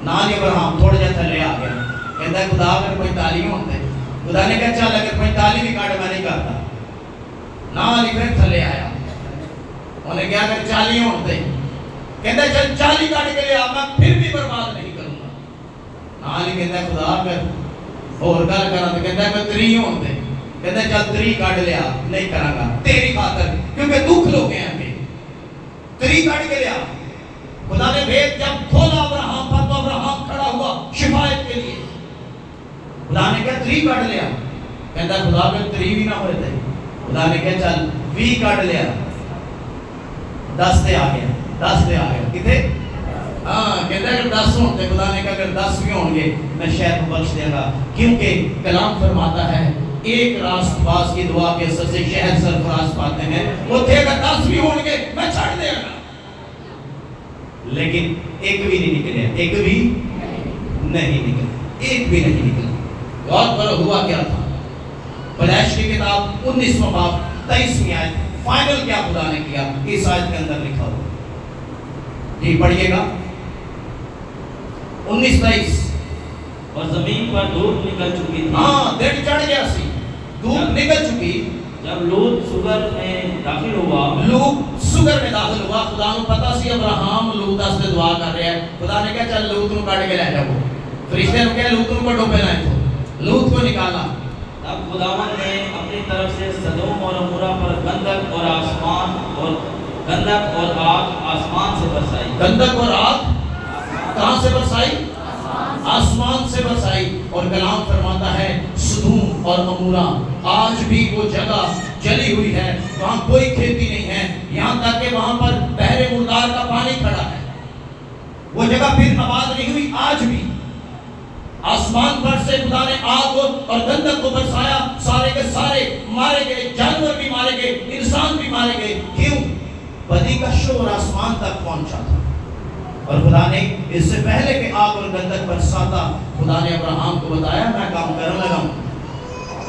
نانی ابراہم تھوڑا جا تھلے آ گیا، کہتا ہے خدا اگر 45 ہوتے. خدا نے کہا چل اگر 45 بھی کاٹ میں نہیں کرتا. نانی پھر تھلے آیا، انہیں کہا اگر 40 ہوتے، کہتا ہے چل 40 کاٹ کے لے آ، میں پھر بھی برباد نہیں کروں گا. نانی کہتا ہے خدا اگر اور گل کرا تو کہتا ہے اگر 3 ہوتے، کہتا ہے چل 3 کاٹ لے آ، نہیں کرا گا تیری خاطر کیونکہ دکھ لوگ ہیں ہمیں. 3 کاٹ کے لے آ. خدا نے بھید جب کھولا ابراہم پر تو ابراہم کھڑا ہوا شفاعت کے لیے. خدا نے کہا 3 کاٹ لیا، کہتا ہے خدا اگر 3 بھی نہ ہوئے تھے. خدا نے کہا چل 20 کاٹ لیا، 10 تے آ گیا، 10 تے آ گیا. کتنے؟ ہاں کہتا ہے اگر 10 ہوتے، خدا نے کہا اگر 10 بھی ہوں گے میں شہر کو بخش دے گا. کیونکہ کلام فرماتا ہے ایک راست باز کی دعا کے اثر سے شہر سرفراز پاتے ہیں. وہ تھے اگر 10 بھی ہوں گے میں چھڑ دے گا. لیکن ایک بھی نہیں نکلے، ایک بھی نہیں نکلے، ایک بھی نہیں نکلے. غور کرو ہوا کیا تھا. پیدائش کی کتاب 19واں باب 23ویں آیت. فائنل کیا خدا نے کیا اس آیت کے اندر لکھا ہوا. جی پڑھیے گا 19:23. اور زمین پر دھوپ نکل چکی تھی. ہاں دن چڑھ گیا سی، دھوپ نکل چکی. جب لوط سگر میں داخل ہوا، لوط سگر میں داخل ہوا. خدا کو پتا سی ابراہم لوط واسطے دعا کر رہا ہے. خدا نے کہا چل لوط کو کاٹ کے لے جاؤ. فرشتے نے کہا لوط کو ڈوبے لائے تو لوط کو نکالا. تب خداوند نے اپنی طرف سے سدوم اور عمورہ پر گندک اور آگ آسمان سے برسائی. گندک اور آگ کہاں سے برسائی؟ آسمان سے برسائی. اور کلام فرماتا ہے سدوم اور عمورہ آج بھی وہ جگہ جلی ہوئی ہے، وہاں کوئی کھیتی نہیں ہے، یہاں تک کہ وہاں پر بحر مردار کا پانی کھڑا ہے. وہ جگہ پھر آباد نہیں ہوئی. آج بھی آسمان پر سے خدا نے آگ اور گندک کو برسایا. سارے کے سارے مارے گئے، جانور بھی مارے گئے، انسان بھی مارے گئے. کیوں؟ بدی کا شور آسمان تک پہنچا تھا. اور خدا نے اس سے پہلے کہ آگ اور گندک برساتا، خدا نے ابراہم کو بتایا میں کام کرنے لگا ہوں.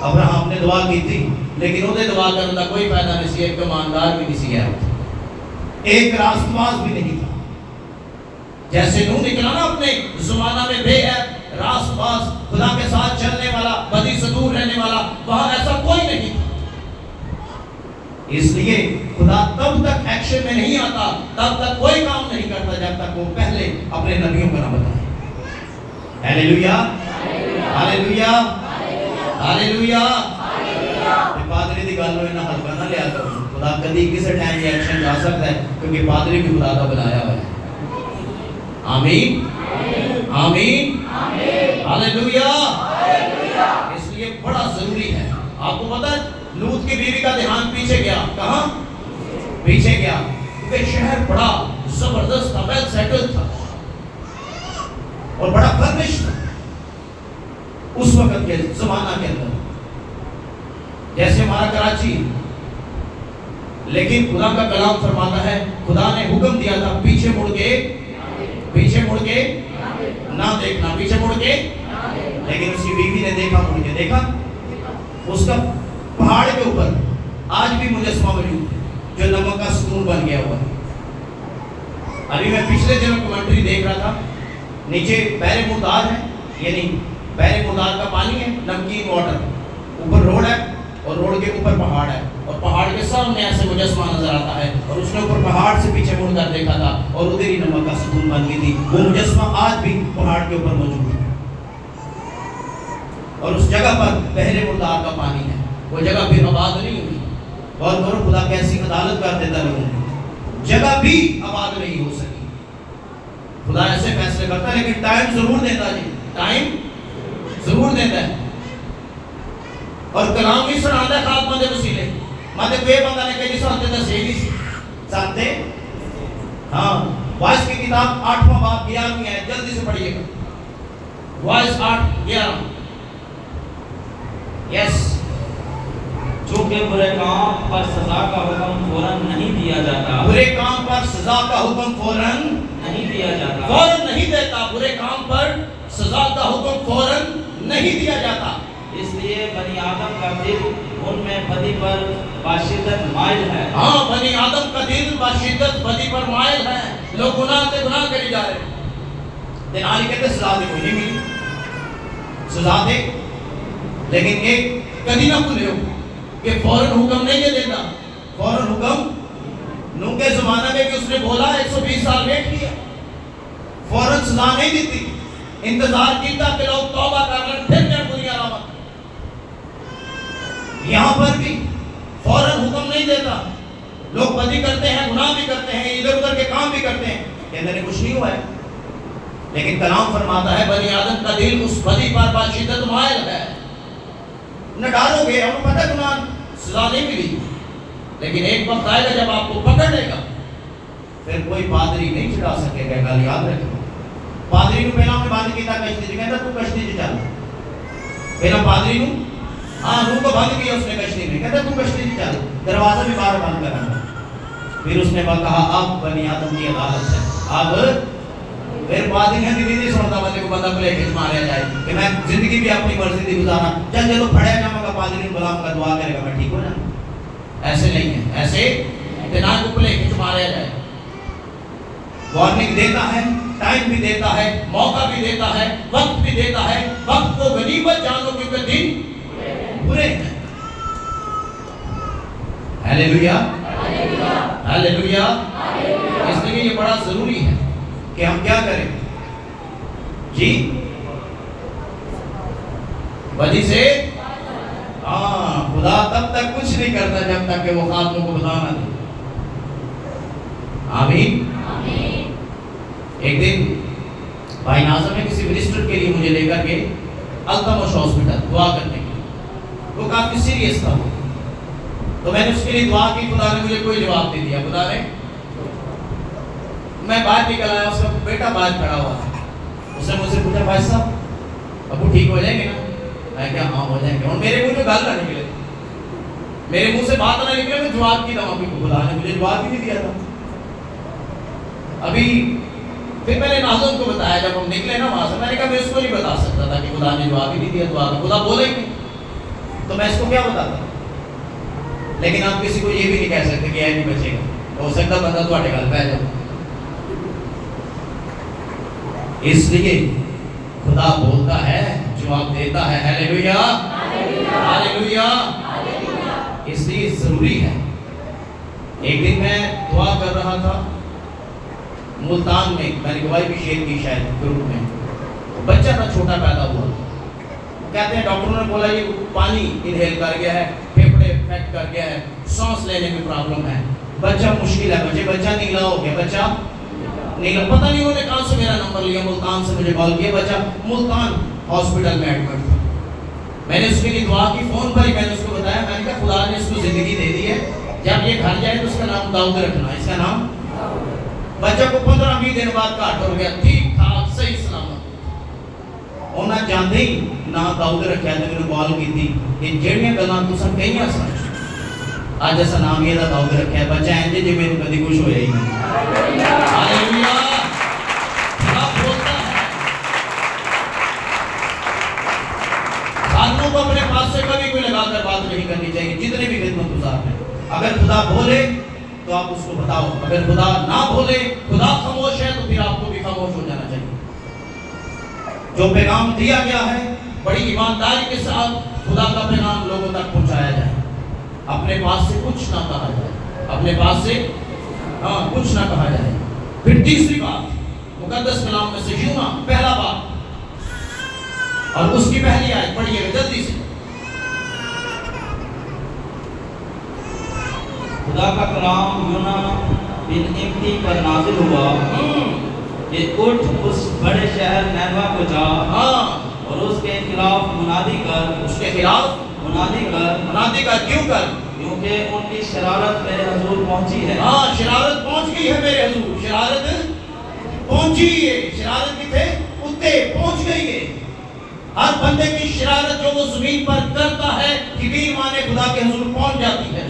ابراہم نے دعا کی تھی لیکن انہیں دعا کرنے کا کوئی فائدہ نہیں سی. ایک ایماندار بھی نہیں سی گیا، ایک راست باز بھی نہیں تھا. جیسے نوح نکلا نا اپنے زمانہ میں بے عیب راست باز، خدا کے ساتھ چلنے والا، بدی سے دور رہنے والا، وہاں ایسا کوئی نہیں تھا. اس لیے خدا تب تک ایکشن میں نہیں آتا، تب تک کوئی کام نہیں کرتا جب تک وہ پہلے اپنے نبیوں کو نہ بتائے. Hallelujah, hallelujah, hallelujah. پادری دی گل ہوئے نہ ہلکا نہ لیا کرو. خدا کدی کسی ٹائم یہ ایکشن جا سکتا ہے کیونکہ پادری بھی خدا کا بلایا ہوا ہے. آمین، آمین، ہیلیلویا. اس لیے بڑا ضروری ہے. آپ کو پتہ ہے لوط کی بیوی کا دھیان پیچھے گیا. کہاں پیچھے گیا؟ کیونکہ شہر بڑا زبردست تھا، ویل سیٹل تھا اور بڑا فرنش تھا اس وقت کے زمانہ کے اندر، جیسے ہمارا کراچی. لیکن خدا کا کلام فرماتا ہے خدا نے حکم دیا تھا پیچھے مڑ کے نہ دیکھنا، پیچھے مڑ کے. لیکن اس کی بیوی نے دیکھا، مڑ کے دیکھا. اس کا پہاڑ کے اوپر آج بھی مجسمہ موجود ہے جو نمک کا ستون بن گیا ہوا ہے. ابھی میں پچھلے دنوں کمنٹری دیکھ رہا تھا. نیچے بحر مردار ہے، یعنی بحر مردار کا پانی ہے، نمکین واٹر. اوپر روڈ ہے اور روڈ کے اوپر پہاڑ ہے اور پہاڑ کے سامنے ایسے مجسمہ نظر آتا ہے. اور اس نے اوپر پہاڑ سے پیچھے مڑ کر دیکھا تھا اور ادھر ہی نمک کا ستون بن گئی تھی. وہ مجسمہ آج بھی پہاڑ کے اوپر موجود ہے اور اس جگہ پر بحر مردار کا پانی ہے. وہ جگہ پھر آباد نہیں ہوئی. اور خدا کیسی عدالت کر دیتا لوگوں کو، جگہ بھی آباد نہیں ہو سکی. خدا ایسے فیصلے کرتا ہے لیکن ٹائم ضرور دیتا جی. ٹائم ضرور دیتا ہے اور کلام بھی سناتا ہے خاص بندے وسیلے ماتے کوئی بندہ نے کہیں سنتے تھا صحیح نہیں سنتے ہاں وائس کی کتاب 8واں باب 11ویں ہے جلدی سے پڑھیے گا وائس 8:11 یس چونکہ برے کام پر سزا کا حکم فوراً نہیں دیا جاتا برے کام پر سزا کا حکم فوراً نہیں دیا جاتا فوراً نہیں دیتا برے کام پر سزا کا حکم فوراً نہیں دیا جاتا اس لیے بنی آدم کا دل ان میں بدی پر باشدت مائل ہے ہاں بنی آدم کا دل باشدت بدی پر مائل ہے لوگ گناہ کری جا رہے ہیں دیناری کہتے سزا دے کوئی نہیں ملی سزا دے لیکن ایک کبھی نہ بھولے ہو کہ فوراً حکم نہیں یہ دیتا فوراً حکم نوح کے زمانہ میں کہ اس نے بولا 120 سال ویٹ کیا فوراً سزا نہیں دیتی انتظار کیتا کہ لوگ توبہ کر لیں پھر کیا بری علامت یہاں پر بھی فوراً حکم نہیں دیتا لوگ بدی کرتے ہیں گناہ بھی کرتے ہیں ادھر ادھر کے کام بھی کرتے ہیں کہتے ہیں کچھ نہیں ہوا ہے لیکن کلام فرماتا ہے بنی آدم کا دل اس بدی پر باشدت مائل ہے نہ ڈالو گے ہمیں پتہ گناہ سزا نہیں ملی لیکن ایک وقت آئے گا جب آپ کو پکڑ لے گا پھر کوئی پادری نہیں چڑھا سکے گا گل یاد رکھیں پادری کو پہلا ہم نے بند کیا کشتی سے کہتا تو کشتی سے چل پہلا پادری کو ہاں روح کو بند کیا اس نے کشتی میں کہتا تو کشتی سے چل دروازہ بھی باہر بند کرنا پھر اس نے کہا اب بنی آدم کی عدالت ہے اب پھر پادری ہندی نہیں سنتا بندے کو بندہ پلے کھچ ماریا جائے کہ میں زندگی بھی اپنی مرضی دی گزارا چل جب پڑھے گا میں پادری کو بلام کا دعا کرے گا میں ٹھیک ہو جاؤں ایسے نہیں ہے ایسے اتنا کو پلے کھچ ماریا جائے وارننگ دیتا ہے ٹائم بھی دیتا ہے موقع بھی دیتا ہے وقت بھی دیتا ہے وقت کو غنیمت جانو کیونکہ دن برے ہیں ہیلیلویا ہیلیلویا اس لیے یہ بڑا ضروری ہے کہ ہم کیا کریں جی بدی سے ہاں خدا تب تک کچھ نہیں کرتا جب تک کہ وہ خاتموں کو بتا نہ دے آمین ایک دن بھائی ناظم نے کسی منسٹر کے لیے مجھے لے کر کے التمش ہاسپٹل دعا کرنے کے لیے وہ کافی سیریس تھا تو میں نے اس کے لیے دعا کی خدا نے مجھے کوئی جواب نہیں دیا خدا نے میں باہر نکل آیا اس کا بیٹا باہر کھڑا ہوا تھا اس نے مجھ سے پوچھا بھائی صاحب ابو ٹھیک ہو جائیں گے نا میں کیا ہاں ہو جائیں گے اور میرے منہ میں گال نہ نکلے میرے منہ سے بات نہ نکلے میں جواب کی تھا ابھی خدا نے مجھے جواب بھی نہیں دیا تھا ابھی پھر میں نے ناظم کو بتایا جب ہم نکلے نا وہاں سے میں نے کہا میں اس کو نہیں بتا سکتا تھا کہ خدا نے جواب ہی نہیں دیا دعا کا خدا بولے ہی نہیں تو میں اس کو کیا بتاتا لیکن آپ کسی کو یہ بھی نہیں کہہ سکتے کہ یہ نہیں بچے گا ہو سکتا بندہ تو گل پہ جائے اس لیے خدا بولتا ہے جواب دیتا ہے ہیلیلویا ہیلیلویا اس لیے ضروری ہے ایک دن میں دعا کر رہا تھا ملتان میں نے گواہی بھی شیئر کی شاید گروپ میں بچہ تھا چھوٹا پیدا ہوا کہتے ہیں ڈاکٹروں نے بولا یہ پانی انہیل کر گیا ہے پھیپھڑے افیکٹ کر گیا ہے سانس لینے میں پرابلم ہے بچہ مشکل ہے بچہ نیلا ہو گیا بچہ نیلا پتہ نہیں انہوں نے کہاں سے میرا نمبر لیا ملتان سے مجھے کال کیا بچہ ملتان ہاسپٹل میں ایڈمٹ تھا میں نے اس کے لیے دعا کی فون پر ہی میں نے اس کو بتایا میں نے کہا خدا نے اس کو زندگی دے دی ہے جب یہ گھر جائے تو اس کا نام داؤد رکھنا اس کا نام بچہ کو 15-20 دن بعد کاٹ ہو گیا ٹھیک ٹھاک صحیح سلامت انہاں جاندے ہی نہ داؤد رکھیا تے مینوں کال کیتی کہ جڑیاں گلاں تساں کئیاں سن اج ایسا نام یہ داؤد رکھیا بچہ انج جے مینوں کدی کچھ ہویا ہی نہیں ہاللویا خدا بولتا ہے خادموں کو اپنے پاس سے کبھی کوئی لگا کر بات نہیں کرنی چاہیے جتنے بھی خدمت گزار ہیں اگر خدا بولے تو آپ اس کو بتاؤ اگر خدا نہ بولے خدا خاموش ہے تو پھر آپ کو بھی خاموش ہو جانا چاہیے جو پیغام دیا گیا ہے بڑی ایمانداری کے ساتھ خدا کا پیغام لوگوں تک پہنچایا جائے اپنے پاس سے کچھ نہ کہا جائے اپنے پاس سے کچھ نہ کہا جائے پھر تیسری بات مقدس کلام میں سے یونا پہلا بات اور اس کی پہلی آیت پڑھیے گا جلدی سے خدا کا کلام یونا بن امتی پر نازل ہوا کہ اٹھ اس بڑے شہر نینوا کو جا ہاں اور اس کے خلاف منادی کر اس کے خلاف منادی کر کیوں کر؟ کیونکہ ان کی شرارت میرے حضور پہنچی ہے ہاں شرارت پہنچ گئی ہے میرے حضور، شرارت پہنچی ہے، شرارت کتنے اتے پہنچ گئی ہے۔ ہر بندے کی شرارت جو وہ زمین پر کرتا ہے کبیر مانے خدا کے حضور پہنچ جاتی ہے،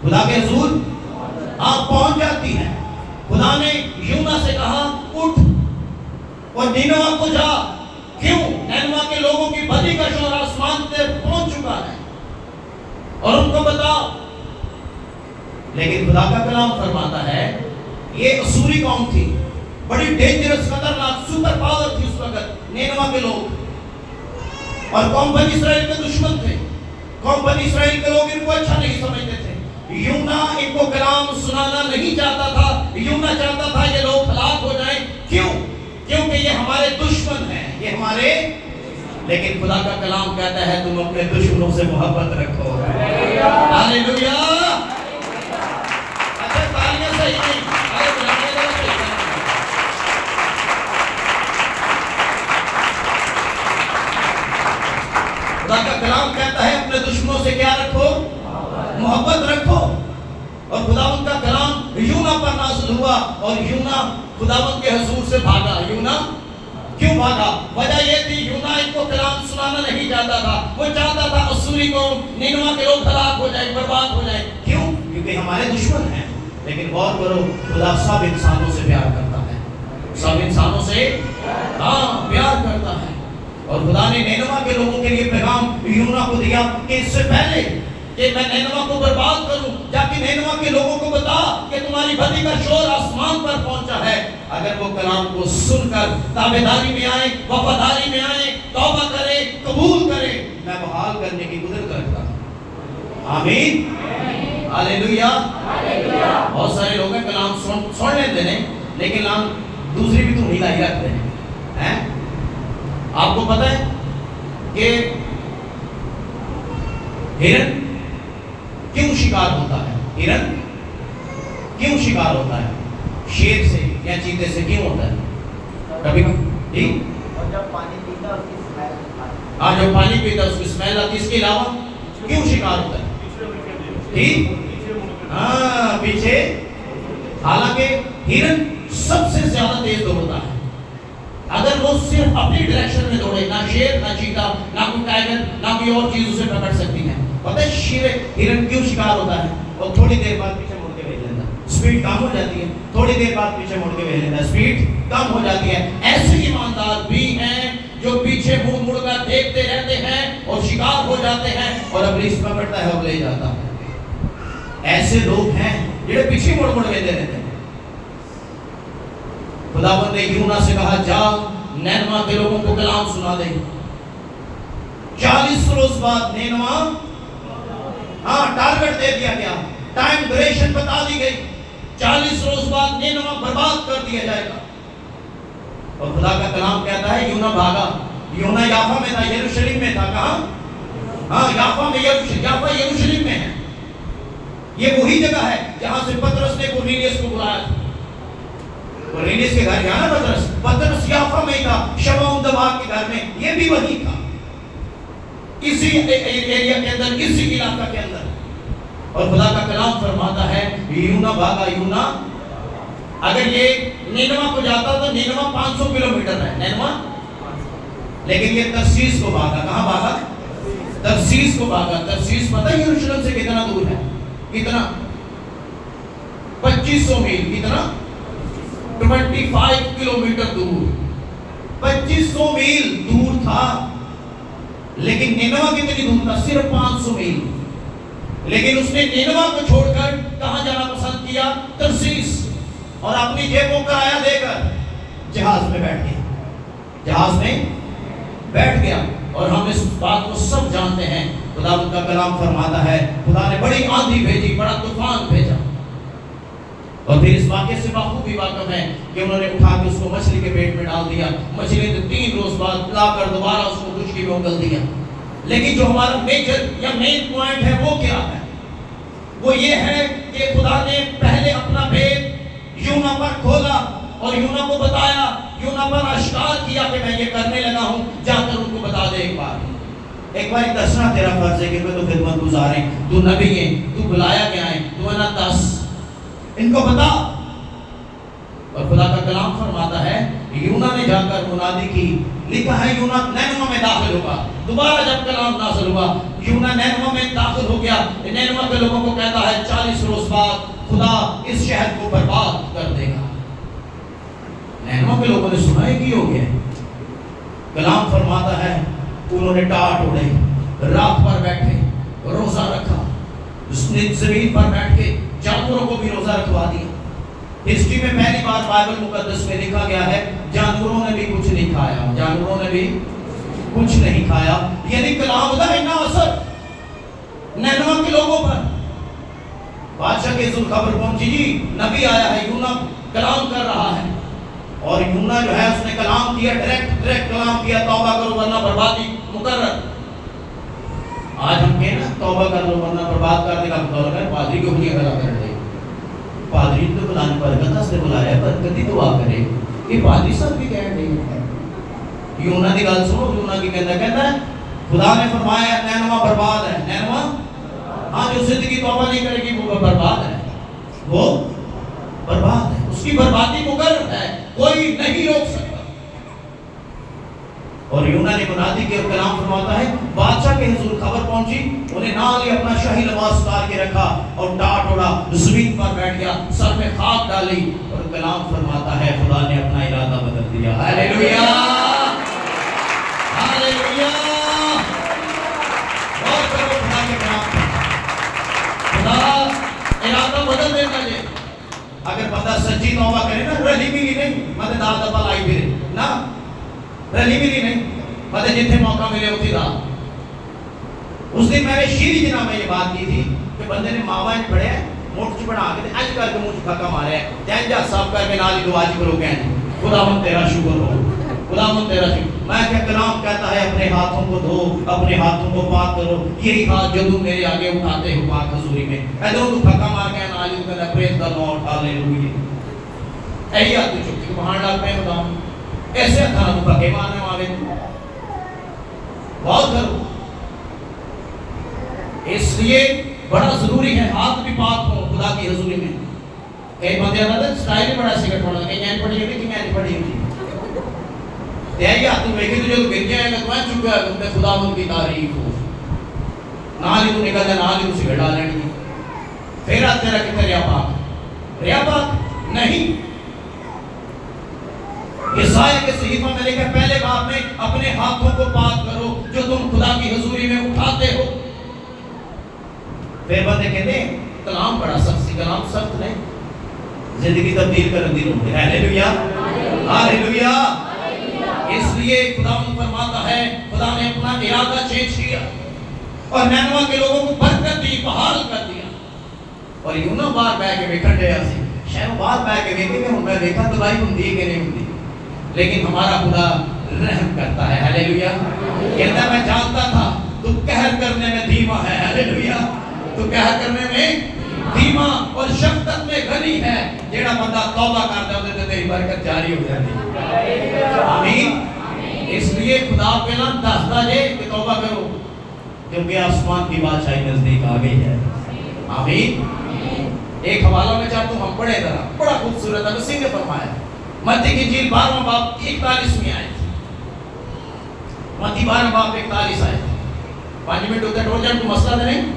خدا کے حضور ہاں پہنچ جاتی ہے۔ خدا نے یونا سے کہا اٹھ اور نینوا کو جا، کیوں؟ نینوا کے لوگوں کی بدی کا شور آسمان تک پہنچ چکا ہے اور ان کو بتا۔ لیکن خدا کا کلام فرماتا ہے یہ اسوری قوم تھی، بڑی ڈینجرس خطرناک سپر پاور تھی اس وقت نینوا کے لوگ، اور قوم بنی اسرائیل کے دشمن تھے۔ قوم بنی اسرائیل کے لوگ ان کو اچھا نہیں سمجھتے تھے۔ یونا ان کو کلام سنانا نہیں چاہتا تھا، یونا چاہتا تھا یہ لوگ ہلاک ہو جائیں۔ کیوں؟ کیونکہ یہ ہمارے دشمن ہیں، یہ ہمارے، لیکن خدا کا کلام کہتا ہے تم اپنے دشمنوں سے محبت رکھو۔ ہاللیلویا۔ اچھا تالیاں صحیح نہیں، ارے بلانے دو صحیح نہیں۔ خدا کا کلام کہتا ہے اپنے دشمنوں سے کیا رکھو؟ محبت رکھو۔ اور خداوند کا کلام یونا پر نازل ہوا اور یونا خداوند کے حضور سے بھاگا۔ یونا کیوں بھاگا؟ وجہ یہ تھی یونا ان کو کلام سنانا نہیں چاہتا تھا، وہ چاہتا تھا اسوری قوم نینوا کے لوگ ہلاک ہو جائیں، برباد ہو جائیں۔ کیوں؟ کیونکہ ہمارے دشمن ہیں۔ لیکن غور کرو خدا سب انسانوں سے پیار کرتا ہے، سب انسانوں سے ہاں پیار کرتا ہے۔ اور خدا نے نینوا کے لوگوں کے لیے پیغام یونا کو دیا کہ اس سے پہلے کہ میں نینوا کو برباد کروں، جا کے نینوا کے لوگوں کو بتا کہ تمہاری بدی کا شور آسمان پر پہنچا ہے۔ اگر وہ کلام کو سن کر تابعداری میں آئے، وفاداری میں آئے، توبہ کرے، قبول کرے، میں بحال کرنے کی قدرت رکھتا ہوں۔ آمین، ہاللیلویا۔ بہت سارے لوگ ہیں کلام سن لیتے ہیں لیکن نام دوسری بھی تو نہیں لائی رکھتے ہیں۔ آپ کو پتہ ہے کہ ہرن کیوں شکار ہوتا ہے؟ ہرن کیوں شکار ہوتا ہے؟ شیر سے یا چیتے سے کیوں ہوتا ہے؟ کبھی ٹھیک جب پانی پیتا اس کی اسمیل ہاں جب پانی پیتا اس کی اسمیل آتی، اس کے علاوہ کیوں شکار ہوتا ہے؟ ٹھیک ہاں پیچھے، حالانکہ ہرن سب سے زیادہ تیز دوڑتا ہے۔ اگر وہ صرف اپنی ڈائریکشن میں دوڑے، نہ شیر نہ چیتا نہ کوئی ٹائگر نہ کوئی اور چیز اسے پکڑ سکتی ہے۔ پتہ ہے ہرن کیوں شکار ہوتا ہے؟ اور تھوڑی دیر بعد پیچھے مڑ کے بھیج لیتا ہے، سپیڈ کم ہو جاتی ہے، تھوڑی دیر بعد پیچھے مڑ کے بھیج لیتا ہے، سپیڈ کم ہو جاتی ہے۔ ایسے ایماندار بھی ہیں جو پیچھے مڑ مڑ کر دیکھتے رہتے ہیں اور شکار ہو جاتے ہیں اور ابلیس پکڑتا ہے اور لے جاتا ہے۔ ایسے لوگ ہیں جنہیں پیچھے مڑ مڑ کے دے رہتے ہیں۔ خداوند نے یونا سے کہا جا نینوا کے لوگوں کو کلام سنا دے۔ 40 روز بعد نینوا ٹارگٹ دے دیا گیا، ٹائم ڈیوریشن بتا دی گئی، 40 روز بعد نینوا برباد کر دیا جائے گا۔ اور خدا کا کلام کہتا ہے یونا بھاگا۔ یونا یافا میں تھا، یروشلم میں تھا۔ کہاں؟ یافا میں، یافا یروشلم میں ہے۔ یہ وہی جگہ ہے جہاں سے پطرس نے کورنیلیس کو بلایا تھا۔ کورنیلیس کے گھر گیا نا پطرس یافا میں تھا، شمعون دماغ کے گھر میں، یہ بھی وہی تھا، اسی ایریا کے اندر، اسی علاقہ کے اندر۔ اور خدا کا کلام فرماتا ہے یونا بھاگا۔ یونا اگر یہ نینوا کو جاتا تو نینوا 500 کلومیٹر ہے نینوا، لیکن یہ ترسیس کو بھاگا۔ کہاں بھاگا؟ ترسیس کو بھاگا۔ ترسیس پتہ ہے یروشلم سے کتنا دور ہے؟ کتنا؟ 2500 میل۔ کتنا؟ 25 کلومیٹر دور، 2500 میل دور تھا۔ لیکن نینوا کتنی دور تھا؟ صرف 500 میل۔ لیکن اس نے نینوا کو چھوڑ کر کہاں جانا پسند کیا؟ ترسیس۔ اور اپنی جیبوں کا کرایہ دے کر جہاز میں بیٹھ گیا، جہاز میں بیٹھ گیا۔ اور ہم اس بات کو سب جانتے ہیں، خدا کا کلام فرماتا ہے خدا نے بڑی آندھی بھیجی، بڑا طوفان بھیجا۔ اور پھر اس واقعے سے بخوبی واقف ہے کہ انہوں نے اٹھا کے اس کو مچھلی کے پیٹ میں ڈال دیا۔ مچھلی نے 3 روز بعد لا کر دوبارہ اس کو خشکی میں اگل دیا۔ لیکن جو ہمارا میجر یا مین پوائنٹ ہے وہ کیا ہے؟ وہ یہ ہے کہ خدا نے پہلے اپنا بھید یونا پر کھولا اور یونا کو بتایا، یونا پر اشکار کیا کہ میں یہ کرنے لگا ہوں، جا کر ان کو بتا دے ایک بار دسنا تیرا فرض ہے کہ میں تو خدمت گزار ہیں، تو نبی ہے، تو بلایا گیا ہے، تو ہے نا دس ان کو بتا۔ اور خدا کا کلام فرماتا ہے یونا نے جا کر منادی کی، لکھا ہے یونا نینوہ میں داخل ہوگا۔ دوبارہ جب کلام نازل ہوا یونا نینوہ میں داخل ہو گیا، نینوہ کے لوگوں کو کہتا ہے 40 روز بعد خدا اس شہر کو برباد کر دے گا۔ نینوہ کے لوگوں نے سنا ہے کہ ہو گیا، کلام فرماتا ہے انہوں نے ٹاٹ اڑے، رات پر بیٹھے، روزہ رکھا، زمین پر بیٹھ کے جانوروں کو بھی روزہ رکھوا دیا۔ ہسٹری میں پہلی بار بائبل مقدس میں لکھا گیا ہے جانوروں نے بھی کچھ نہیں کھایا، جانوروں نے بھی کچھ نہیں کھایا، یعنی کلام کا اتنا اثر نینوہ کے لوگوں پر۔ بادشاہ کے خبر پہنچی جی نبی آیا ہے، یونا کلام کر رہا ہے، اور یونا جو ہے اس نے کلام کیا، ڈائریکٹ کلام کیا، توبہ کرو ورنہ بربادی مقرر۔ آج ہم کہیں نا توبہ کر لو ورنہ برباد کر دے گا، مطلب ہے پادری کو بھی گلا کر دے، پادری تو خدا نے برکت سے بلایا، برکت ہی دعا کرے، یہ پادری صاحب بھی کہہ رہے ہیں۔ یونا کی گل سنو، یونا کی کہتا ہے خدا نے فرمایا نینوہ برباد ہے، نینوہ ہاں جو زندگی توبہ نہیں کرے گی وہ برباد ہے، وہ برباد ہے، اس کی بربادی مقرر ہے، کوئی نہیں روک سکتا۔ اور یونا نے منادی کے کلام فرماتا ہے بادشاہ کے حضور خبر پہنچی، انہیں نال ہی اپنا شاہی لباس اتار کے رکھا اور ٹاٹ اڑا، زمین پر بیٹھ گیا، سر میں خاک ڈالی، اور کلام فرماتا ہے خدا نے اپنا ارادہ بدل دیا۔ ہاللیلویہ ہاللیلویہ، اور کرو خدا کے کلام، خدا ارادہ بدل دیتا ہے۔ اگر بندہ سچی توبہ کرے نا، رلی ملی نہیں مدد دال دبا لائی پھرے نا، رلی ملی نہیں مدد جتنے موقع ملے ہوتی تھا۔ اس دن میں نے شیری جناب میں یہ بات کی تھی کہ بندے نے ماوا نے پڑھے موٹ چ بنا کے اج کر کے منہ پھکا مارے تینجا صاف کر کے نال ہی دعا جی کرو کہنے خداوند تیرا شکر ہو، خداوند تیرا شکر۔ میں کہ کلام کہتا ہے اپنے ہاتھوں کو دھو، اپنے ہاتھوں کو پاک کرو، یہی ہاتھ جو تم میرے آگے اٹھاتے ہو پاک حضوری میں، ادھر تو پھکا مار کے نال ہی کہتا پریز دا لارڈ ہاللیلویہ، یہی ہاتھ چک کے بہان ڈال پہ خداوند ایسے تھا تو پکے مارنے والے بہت کرو۔ اس لیے بڑا ضروری ہے ہاتھ بھی پاک ہو خدا کی حضوری میں۔ کئی بندے آتا ہے سٹائل ہی بڑا سکٹ پڑھا، کہیں این پڑھی ہوگی کہ میں نہیں پڑھی ہوگی، تیاری ہاتھ تو ویکھی تو جو گر جائے گا تو میں چکا ہے تم نے خدا ان کی تعریف ہو، نال ہی تو نکل جائے، نال ہی تو سگڑ ڈالیں گی، پھر آتے رہا کہ ریا پاک، ریا پاک نہیں۔ یسایا کے صحیفہ میں لکھا پہلے باب میں اپنے ہاتھوں کو پاک کرو جو تم خدا کی حضوری میں اٹھاتے ہو۔ پھر بندے کہتے ہیں کلام بڑا سخت سی، کلام سخت نہیں، زندگی تبدیل کر دین ہوتے ہیں۔ ہاللیلویہ ہاللیلویہ۔ اس لیے خدا فرماتا ہے خدا نے اپنا ارادہ چینج کیا اور نینوہ کے لوگوں کو برکت دی، بحال کر دیا۔ اور یونا باہر بیٹھ کے ویکھن ڈیا سی، شاید باہر بیٹھ کے ویکھے کہ ہن میں ویکھا تو بھائی ہوندی کہ نہیں ہوندی، لیکن ہمارا خدا رحم کرتا ہے۔ ہاللیلویہ۔ کہتا میں جانتا تھا تو قہر کرنے میں دھیما ہے، ہاللیلویہ، تو قہر کرنے میں دھیما اور شفقت میں غنی ہے۔ جیڑا بندہ توبہ کرتا ہے تے تیری برکت جاری ہو جاتی ہے۔ آمین۔ اس لیے خدا کے نام دستا جے کہ توبہ کرو کیونکہ آسمان کی بادشاہی نزدیک آ گئی ہے۔ آمین۔ ایک حوالہ میں چاہتا ہوں ہم پڑھے ذرا، بڑا خوبصورت ہے، مسیح نے فرمایا متی کی انجیل 12واں باب 41 میں آئے تھے، متی 12 باب 41 آئے تھے۔ 5 منٹ ہوتے ٹوٹ جائیں تو مسئلہ تو نہیں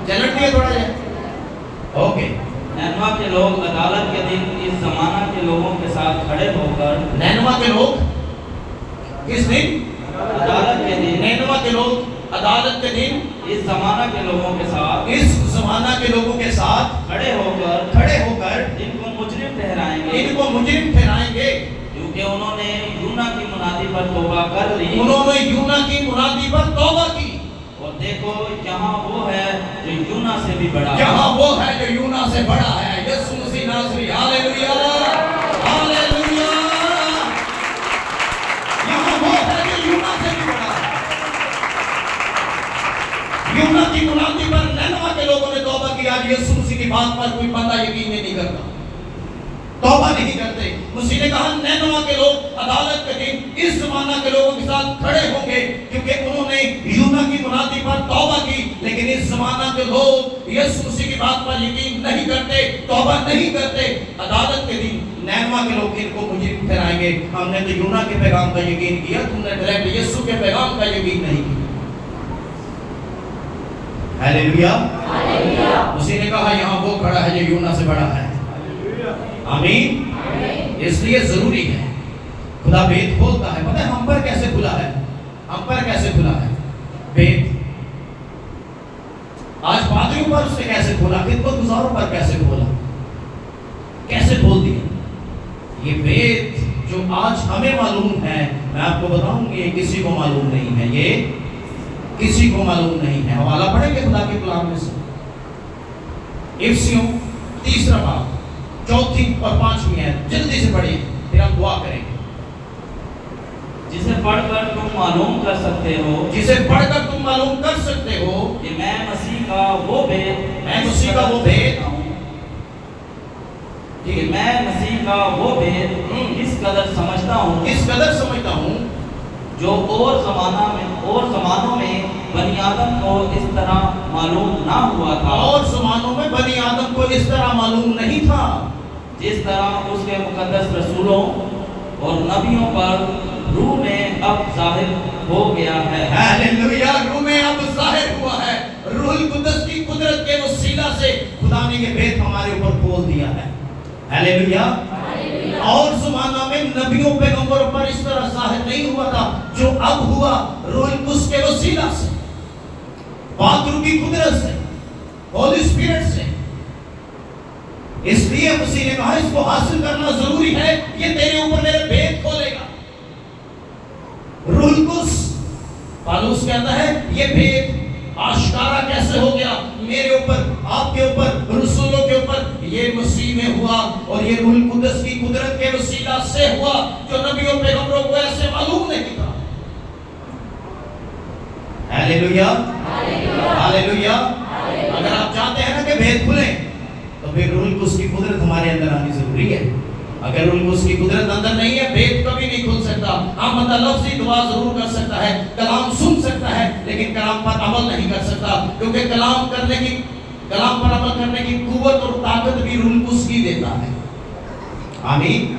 چلٹ دیا تھوڑا جائے اوکے۔ نینوہ کے لوگ عدالت کے دن اس زمانہ کے لوگوں کے ساتھ کھڑے ہو کر، نینوہ کے لوگ کس دن؟ عدالت کے دن، نینوہ کے لوگ عدالت کے دن اس زمانہ کے لوگوں کے ساتھ، اس زمانہ کے لوگوں کے ساتھ کھڑے ہو کر ان کو مجرم ٹھہرائیں گے، ان کو مجرم ٹھہرائیں گے کیونکہ انہوں نے یونا کی منادی پر توبہ کر لی، انہوں نے یونا کی منادی پر توبہ کی، اور دیکھو یہاں وہ ہے جو یونا سے بھی بڑا ہے، یہاں وہ ہے جو یونا سے بڑا ہے، یسوع مسیح ناصری۔ ہاللیلویہ ہاللیلویہ۔ یہاں وہ ہے جو یونا سے بھی بڑا ہے۔ یونا کی منادی پر نینوہ کے لوگوں نے توبہ کی، آج یسوع مسیح کی بات پر کوئی بندہ یقین نہیں کرتا، توبہ نہیں کرتے، مسیح نے کہا نینوا کے لوگ عدالت کے دن اس زمانہ کے لوگوں کے ساتھ کھڑے ہوں گے کیونکہ انہوں نے یونا کی منادی پر توبہ کی، لیکن اس زمانہ کے لوگ یسوع مسیح کی بات پر یقین نہیں کرتے، توبہ نہیں کرتے۔ عدالت کے دن نینوا کے لوگ ان کو مجرم ٹھہرائیں گے، ہم نے تو یونا کے پیغام کا یقین کیا، تم نے ڈائریکٹ یسوع کے پیغام کا یقین نہیں کیا۔ ہیلیلویا، مسیح نے کہا یہاں وہ کھڑا ہے جو یونا سے بڑا ہے۔ آمین۔ اس لیے ضروری ہے خدا بید کھولتا ہے۔ پتہ ہے ہم پر کیسے کھلا ہے؟ ہم پر کیسے کھلا ہے بید؟ آج پادریوں پر اس نے کیسے کھولا، خدمت گزاروں پر کیسے کھولا، کیسے کھول دیا؟ یہ بید جو آج ہمیں معلوم ہے، میں آپ کو بتاؤں کہ یہ کسی کو معلوم نہیں ہے، یہ کسی کو معلوم نہیں ہے۔ حوالہ پڑھیں گے خدا کے کلام میں سے، افسیوں 3 باب 4 اور 5 آیت، جلدی سے پڑھیں پھر ہم دعا کریں گے۔ جسے پڑھ کر تم معلوم کر سکتے ہو، جسے پڑھ کر تم معلوم کر سکتے ہو کہ میں مسیح کا وہ بید، میں مسیح کا وہ بید، کہ میں مسیح کا وہ بید اس قدر سمجھتا ہوں، اس قدر سمجھتا ہوں جو اور زمانوں میں بنی آدم کو اس طرح معلوم نہ ہوا تھا، اور زمانوں میں بنی آدم کو اس طرح معلوم نہیں تھا، جس طرح اس کے مقدس رسولوں اور نبیوں پر روح میں اب ظاہر ہو گیا ہے۔ ہیلیلویا، روح میں اب ظاہر ہوا ہے۔ روح القدس کی قدرت کے وسیلہ سے خدا نے یہ بید ہمارے اوپر کھول دیا ہے۔ ہیلیلویا۔ اور زمانہ میں نبیوں پیغمبروں پر اس طرح ظاہر نہیں ہوا تھا جو اب ہوا روح القدس کے وسیلہ سے، پاک روح کی قدرت سے، ہولی اسپرٹ سے۔ اس لیے مسیح نے کہا اس کو حاصل کرنا ضروری ہے، یہ تیرے اوپر میرے بید کھولے گا۔ روح القدس، پالوس کہتا ہے یہ بید آشکارا کیسے ہو گیا میرے اوپر، آپ کے اوپر، رسولوں کے اوپر؟ یہ مسیح میں ہوا، اور یہ روح القدس کی قدرت کے وسیلہ سے ہوا جو نبیوں پیغمبروں کو ایسے معلوم نہیں تھا۔ Hallelujah, hallelujah. اگر آپ چاہتے ہیں نا کہ بید کھلیں تو پھر روح القدس کی قدرت ہمارے اندر آنی ضروری ہے۔ اگر روح القدس کی قدرت اندر نہیں ہے بید کبھی نہیں کھل سکتا۔ ہاں بندہ لفظی دعا ضرور کر سکتا ہے، کلام سن سکتا ہے، لیکن کلام پر عمل نہیں کر سکتا، کیونکہ کلام پر عمل کرنے کی قوت اور طاقت بھی روح القدس کی دیتا ہے۔ آمین۔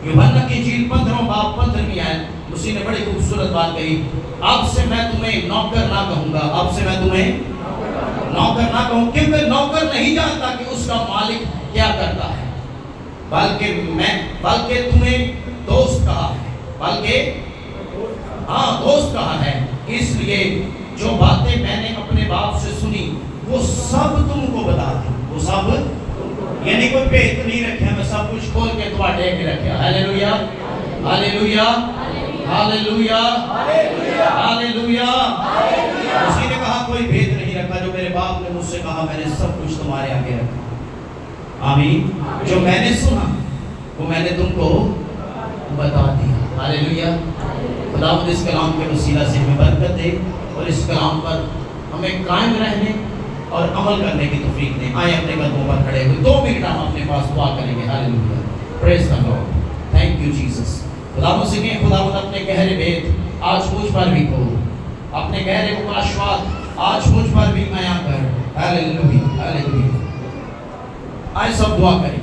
یوحنا کی انجیل 15 باب 15 آیت، مسیح نے بڑی خوبصورت بات کہی، اب سے میں تمہیں نوکر نہ کہوں گا، اب سے میں تمہیں نوکر نہ کہوں، کیونکہ نوکر نہیں جانتا کہ اس کا مالک کیا کرتا ہے، بلکہ تمہیں دوست کہا ہے، دوست کہا ہے، اس لیے جو باتیں میں نے اپنے باپ سے سنی وہ سب تم کو بتا دی۔ وہ سب یعنی کوئی بید نہیں رکھا، میں سب کچھ کھول کے دعا دے کے رکھا۔ Hallelujah, hallelujah, hallelujah, hallelujah. اسی نے کہا کوئی بید نہیں رکھا، جو میرے باپ نے مجھ سے کہا میں نے سب کچھ تمہارے آگے رکھا۔ آمین۔ جو میں نے سنا وہ میں نے تم کو بتا دیا۔ ہیلیلویا۔ خداوند اس کلام کے وسیلہ سے ہمیں برکت دے اور اس کلام پر ہمیں قائم رہنے اور عمل کرنے کی توفیق دے۔ آئے اپنے قدموں پر کھڑے ہوئے 2 منٹ ہم اپنے پاس دعا کریں گے۔ Hallelujah, praise the lord, thank you Jesus. خداوند سے کہیں خداوند اپنے گہرے بید آج مجھ پر بھی کھول، اپنے گہرے مقاشفات آج مجھ پر بھی عیاں کر۔ Hallelujah, hallelujah. آئے سب دعا کریں،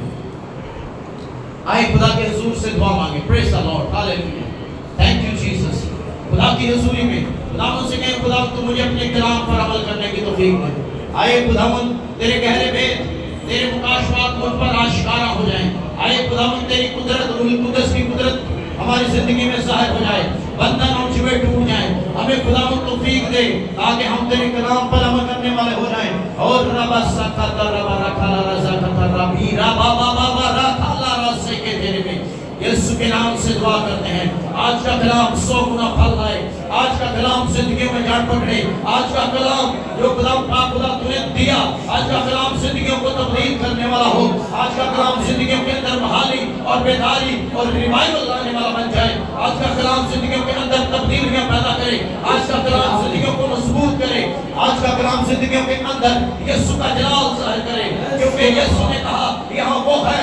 آئے خدا کے حضور سے دعا مانگیں۔ Praise the Lord, hallelujah, thank you Jesus. خدا کی حضوری میں خداوند سے کہیں خداوند تو مجھے اپنے کلام پر عمل کرنے کی توفیق دے۔ آئے خداوند تیرے گہرے بید، تیرے مکاشفات مجھ پر آشکارا ہو جائیں۔ آئے خداوند تیری قدرت، روح القدس کی قدرت ہماری زندگی میں ظاہر ہو جائے، بندھن اور جوے ٹوٹ جائیں۔ ہمیں خداوند توفیق دے تاکہ ہم تیرے کلام پر عمل کرنے والے ہو جائیں۔ اور ربا سکتا ربا رکھا رضا کتا ربی ربا بابا رکھا رضا کے تیرے میں یسوع کے نام سے دعا کرتے ہیں۔ آج کا کلام 100 گنا پھل لائے، آج کا کلام زندگیوں میں جان پکڑے، آج کا کلام جو خدا تو نے دیا، آج کا کلام زندگیوں کو تبدیل کرنے والا ہو، آج کا کلام زندگیوں کے اندر بحالی اور بیداری اور ریوائول لانے والا بن جائے، آج کا کلام زندگیوں کے اندر تبدیلیاں پیدا کرے، آج کا کلام زندگیوں کو مضبوط کرے، آج کا کلام زندگیوں کے اندر یسوع کا جلال ظاہر کرے، کیونکہ یسوع نے کہا یہاں وہ ہے